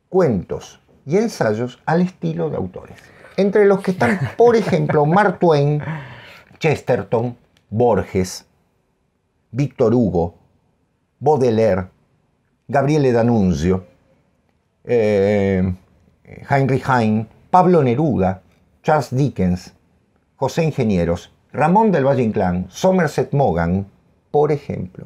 Speaker 2: cuentos y ensayos al estilo de autores. Entre los que están, por ejemplo, Mark Twain, Chesterton, Borges, Víctor Hugo, Baudelaire, Gabriele D'Annunzio, Heinrich Heine, Pablo Neruda, Charles Dickens, José Ingenieros, Ramón del Valle Inclán, Somerset Maugham, por ejemplo.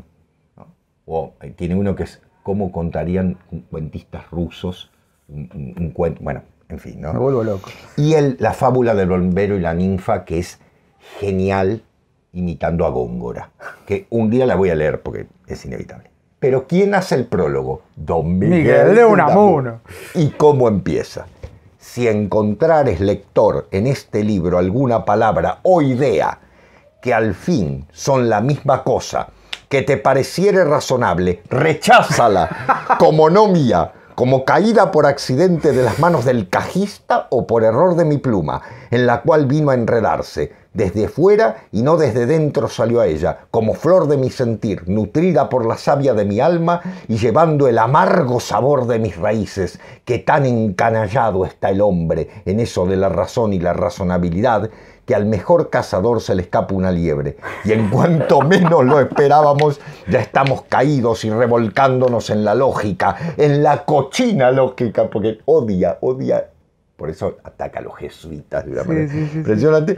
Speaker 2: O tiene uno que es cómo contarían cuentistas rusos un cuento, bueno, en fin, ¿no?
Speaker 1: Me vuelvo loco.
Speaker 2: Y la fábula del bombero y la ninfa, que es genial, imitando a Góngora, que un día la voy a leer porque es inevitable. Pero ¿quién hace el prólogo? Don Miguel
Speaker 1: de Unamuno.
Speaker 2: ¿Y cómo empieza? Si encontrares, lector, en este libro alguna palabra o idea que al fin son la misma cosa, que te pareciere razonable, recházala como no mía, como caída por accidente de las manos del cajista o por error de mi pluma, en la cual vino a enredarse. Desde fuera y no desde dentro salió a ella, como flor de mi sentir, nutrida por la savia de mi alma y llevando el amargo sabor de mis raíces, que tan encanallado está el hombre en eso de la razón y la razonabilidad, que al mejor cazador se le escapa una liebre, y en cuanto menos lo esperábamos, ya estamos caídos y revolcándonos en la lógica, en la cochina lógica, porque odia, por eso ataca a los jesuitas de una manera impresionante.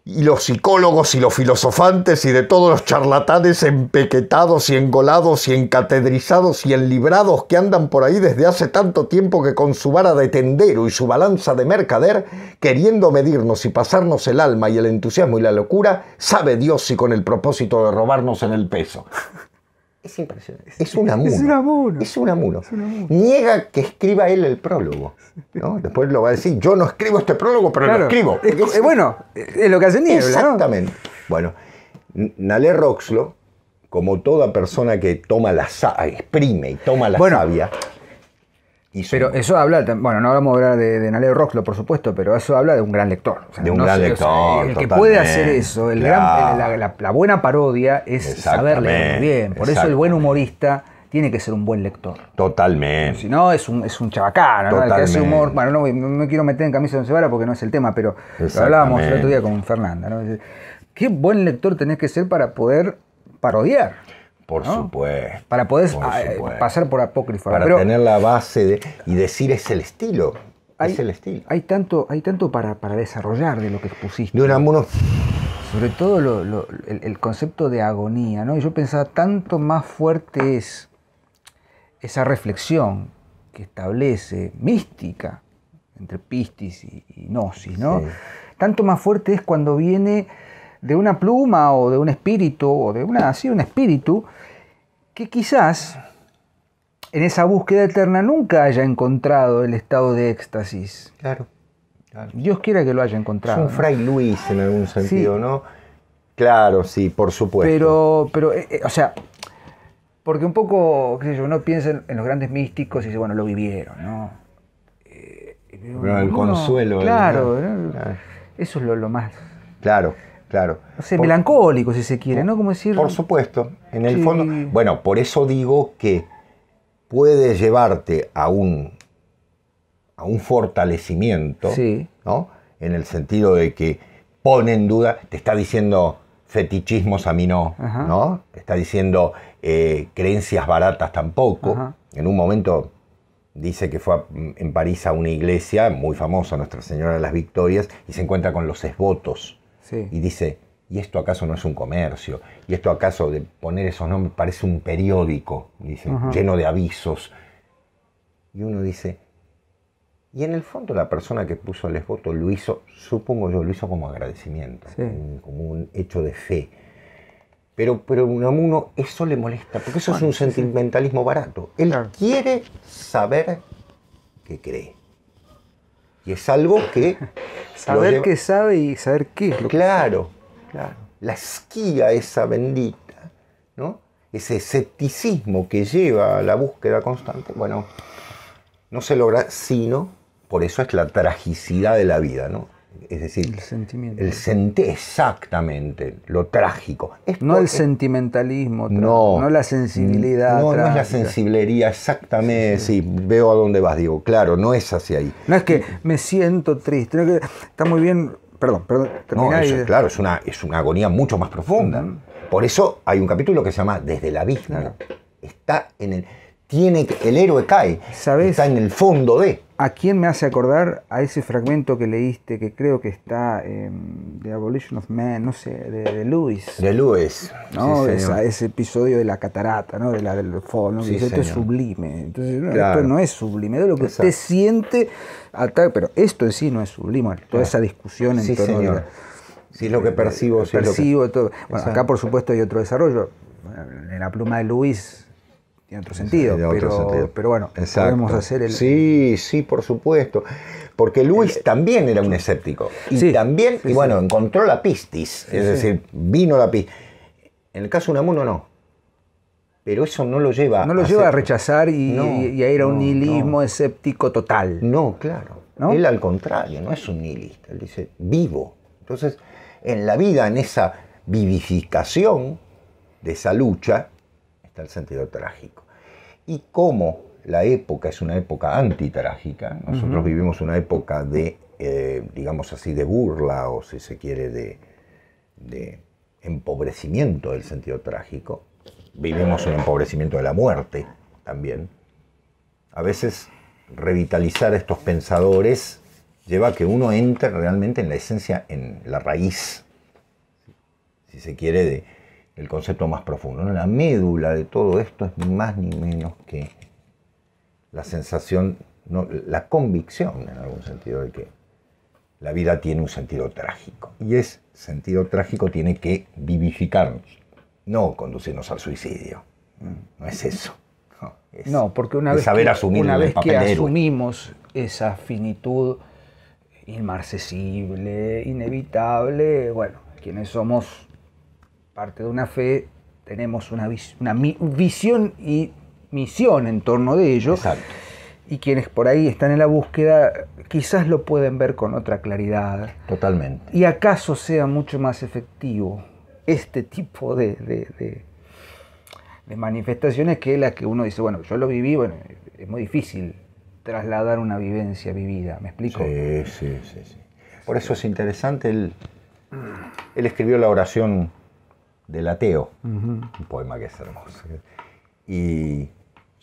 Speaker 2: Y los psicólogos y los filosofantes y de todos los charlatanes empequetados y engolados y encatedrizados y enlibrados que andan por ahí desde hace tanto tiempo que con su vara de tendero y su balanza de mercader, queriendo medirnos y pasarnos el alma y el entusiasmo y la locura, sabe Dios si con el propósito de robarnos en el peso. Es impresionante. Es Unamuno. Es Unamuno. Niega que escriba él el prólogo, ¿no? Después lo va a decir, yo no escribo este prólogo, pero lo escribo.
Speaker 1: Bueno, es lo que hace Niebla,
Speaker 2: exactamente. ¿No? Bueno, Nalé Roxlo, como toda persona que toma exprime y toma la savia...
Speaker 1: Pero eso habla, bueno, no vamos a hablar de Nalé Roxlo, por supuesto, pero eso habla de un gran lector. O sea,
Speaker 2: de un gran lector. O sea,
Speaker 1: el que puede hacer eso, la buena parodia es saber leer muy bien. Por eso el buen humorista tiene que ser un buen lector.
Speaker 2: Totalmente.
Speaker 1: Si no, es un chabacano, ¿no? El que hace humor. Bueno, no me quiero meter en camisa de once varas porque no es el tema, pero lo hablábamos el otro día con Fernanda, ¿no? Qué buen lector tenés que ser para poder parodiar.
Speaker 2: Por supuesto.
Speaker 1: Para poder pasar por apócrifa.
Speaker 2: Para tener la base y decir es el estilo. es el estilo.
Speaker 1: Hay tanto para desarrollar de lo que expusiste.
Speaker 2: De Unamuno.
Speaker 1: Sobre todo el concepto de agonía, ¿no? Y yo pensaba, tanto más fuerte es esa reflexión que establece mística entre pistis y gnosis, ¿no? Sí. Tanto más fuerte es cuando viene de una pluma o de un espíritu, o de un espíritu que quizás en esa búsqueda eterna nunca haya encontrado el estado de éxtasis.
Speaker 2: Claro.
Speaker 1: Dios quiera que lo haya encontrado.
Speaker 2: Es un Fray Luis en algún sentido, sí. ¿No? Claro, sí, por supuesto.
Speaker 1: Pero o sea, porque un poco, qué sé yo, uno piensa en los grandes místicos y dice, bueno, lo vivieron, ¿no?
Speaker 2: Pero el consuelo.
Speaker 1: Claro, claro. Eso es lo más...
Speaker 2: Claro. Claro.
Speaker 1: No sé, melancólico, si se quiere, ¿no? Como decir...
Speaker 2: Por supuesto. En el fondo... Bueno, por eso digo que puede llevarte a un fortalecimiento, sí. ¿No? En el sentido de que pone en duda, te está diciendo fetichismos a mí no, ajá. ¿No? Te está diciendo creencias baratas tampoco. Ajá. En un momento dice que fue en París a una iglesia muy famosa, Nuestra Señora de las Victorias, y se encuentra con los esvotos. Sí. Y dice, ¿y esto acaso no es un comercio? ¿Y esto acaso de poner esos nombres parece un periódico? Dice, lleno de avisos. Y uno dice, y en el fondo la persona que puso el esvoto lo hizo, supongo yo, lo hizo como agradecimiento, sí. Como un hecho de fe. Pero a Unamuno eso le molesta, porque eso es un sentimentalismo barato. Él quiere saber qué cree. Y es algo que...
Speaker 1: Saber qué sabe y saber qué es lo que sabe.
Speaker 2: Claro. La esquía esa bendita, ¿no? Ese escepticismo que lleva a la búsqueda constante, bueno, no se logra sino, por eso es la tragicidad de la vida, ¿no? Es decir,
Speaker 1: el sentimiento.
Speaker 2: Exactamente, lo trágico.
Speaker 1: No el sentimentalismo, no la sensibilidad.
Speaker 2: No es la sensiblería, exactamente, sí, veo a dónde vas, digo, claro, no es hacia ahí.
Speaker 1: No es que me siento triste, no es que está muy bien, perdón.
Speaker 2: No, eso, claro, es una agonía mucho más profunda. Por eso hay un capítulo que se llama Desde el abismo. Claro. Está en el... el héroe cae, ¿sabes? Está en el fondo de...
Speaker 1: ¿A quién me hace acordar? A ese fragmento que leíste, que creo que está en The Abolition of Man, no sé, de Lewis.
Speaker 2: De Lewis.
Speaker 1: ¿No? Sí, ese episodio de la catarata, ¿no? Del fall, ¿no? Sí, esto es sublime. Entonces,
Speaker 2: claro.
Speaker 1: Esto no es sublime, es lo que usted siente, pero esto en sí no es sublime. Toda esa discusión en torno a...
Speaker 2: Sí, es lo que percibo.
Speaker 1: Percibo todo. Bueno, acá por supuesto hay otro desarrollo. En la pluma de Lewis... en otro sentido, pero bueno, exacto. Podemos hacer el...
Speaker 2: Sí, por supuesto, porque Luis también era un escéptico, y también, bueno, encontró la pistis, es decir, vino la pistis. En el caso de Unamuno no, pero eso no lo lleva
Speaker 1: a rechazar y a ir a un nihilismo escéptico total.
Speaker 2: No, claro, ¿no? Él al contrario, no es un nihilista, él dice, vivo. Entonces, en la vida, en esa vivificación de esa lucha, está el sentido trágico. Y como la época es una época antitrágica, nosotros vivimos una época de, digamos así, de burla, o si se quiere, de empobrecimiento del sentido trágico. Vivimos un empobrecimiento de la muerte también. A veces revitalizar estos pensadores lleva a que uno entre realmente en la esencia, en la raíz, si se quiere, el concepto más profundo, ¿no? La médula de todo esto es ni más ni menos que la sensación, la convicción en algún sentido de que la vida tiene un sentido trágico. Y ese sentido trágico tiene que vivificarnos, no conducirnos al suicidio. No es eso.
Speaker 1: No, porque una vez que asumimos esa finitud inmarcesible, inevitable, bueno, quienes somos parte de una fe, tenemos una visión y misión en torno de ello.
Speaker 2: Exacto.
Speaker 1: Y quienes por ahí están en la búsqueda, quizás lo pueden ver con otra claridad.
Speaker 2: Totalmente.
Speaker 1: Y acaso sea mucho más efectivo este tipo de manifestaciones que las que uno dice, bueno, yo lo viví, bueno, es muy difícil trasladar una vivencia vivida, ¿me explico?
Speaker 2: Sí. Por eso es interesante, él escribió la oración del ateo, un poema que es hermoso. Y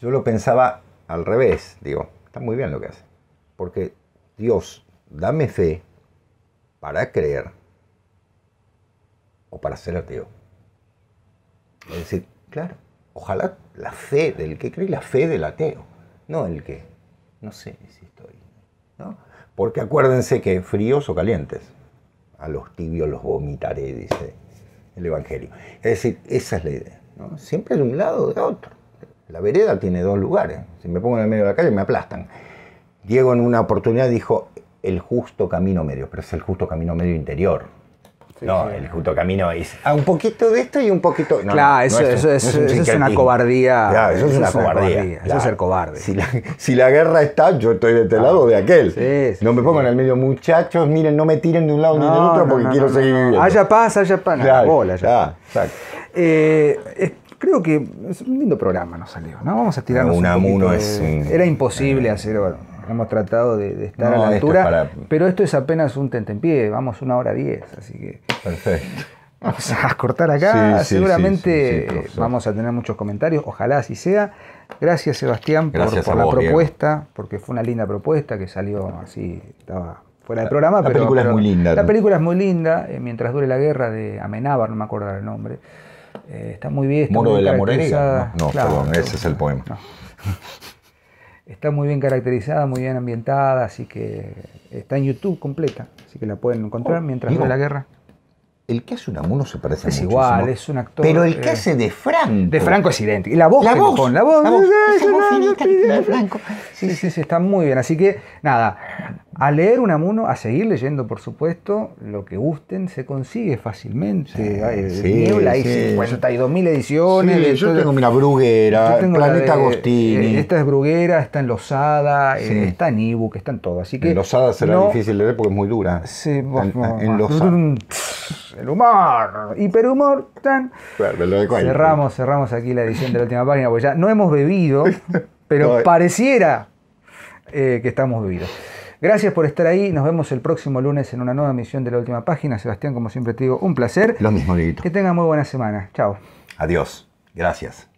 Speaker 2: yo lo pensaba al revés, digo, está muy bien lo que hace, porque Dios, dame fe para creer o para ser ateo. Es decir, claro, ojalá la fe del que cree y la fe del ateo, no el que, no sé si estoy, ¿no? Porque acuérdense que fríos o calientes, a los tibios los vomitaré, dice el Evangelio. Es decir, esa es la idea, ¿no? Siempre de un lado o de otro. La vereda tiene dos lugares. Si me pongo en el medio de la calle me aplastan. Diego en una oportunidad dijo el justo camino medio, pero es el justo camino medio interior. Sí, no, sí. El justo camino es un poquito de esto y un poquito... No,
Speaker 1: claro, eso es una cobardía.
Speaker 2: Claro, eso es una cobardía.
Speaker 1: Claro. Eso es ser cobarde.
Speaker 2: Si la guerra está, yo estoy de este lado o de aquel.
Speaker 1: Sí,
Speaker 2: no me pongo en el medio, muchachos, miren, no me tiren de un lado ni del otro porque quiero seguir viviendo.
Speaker 1: Haya paz.
Speaker 2: Claro,
Speaker 1: bola, ya.
Speaker 2: Exacto.
Speaker 1: Creo que es un lindo programa nos salió, ¿no? Vamos a tirarnos
Speaker 2: Unamuno
Speaker 1: Era imposible hacer, bueno, hemos tratado de estar a la altura, pero esto es apenas un tentempié, vamos 1:10, así que...
Speaker 2: Perfecto.
Speaker 1: Vamos a cortar acá, seguramente vamos a tener muchos comentarios, ojalá así sea. Gracias Sebastián por la propuesta, Diego. Porque fue una linda propuesta que salió así, estaba fuera del programa.
Speaker 2: La película es muy linda.
Speaker 1: La película es muy linda, Mientras dure la guerra, de Amenábar, no me acuerdo el nombre. Está muy bien, está
Speaker 2: Moro
Speaker 1: muy
Speaker 2: de la
Speaker 1: caracterizada.
Speaker 2: No, claro, perdón, ese es el poema.
Speaker 1: No. Está muy bien caracterizada, muy bien ambientada, así que está en YouTube completa, así que la pueden encontrar Mientras dure la guerra.
Speaker 2: El que hace Unamuno se parece
Speaker 1: es
Speaker 2: muchísimo.
Speaker 1: Igual, es un actor.
Speaker 2: Pero el que hace de Franco.
Speaker 1: De Franco es idéntico. Y la voz. Esa voz finita de Franco. Sí, está muy bien. Así que, nada, a leer Unamuno, a seguir leyendo, por supuesto, lo que gusten, se consigue fácilmente. Niebla, hay 52.000 ediciones.
Speaker 2: Yo tengo una Bruguera, Planeta Agostini.
Speaker 1: Esta es Bruguera, está en Losada, está en ebook, está en todo. Así que,
Speaker 2: en Losada será difícil de leer porque es muy dura.
Speaker 1: Sí,
Speaker 2: en Losada.
Speaker 1: El humor, hiperhumor. Cerramos aquí la edición de La Última Página, porque ya no hemos bebido, pero pareciera que estamos bebidos. Gracias por estar ahí, nos vemos el próximo lunes en una nueva emisión de La Última Página. Sebastián, como siempre te digo, un placer.
Speaker 2: Lo mismo, Liguito.
Speaker 1: Que tengan muy buena semana. Chao.
Speaker 2: Adiós. Gracias.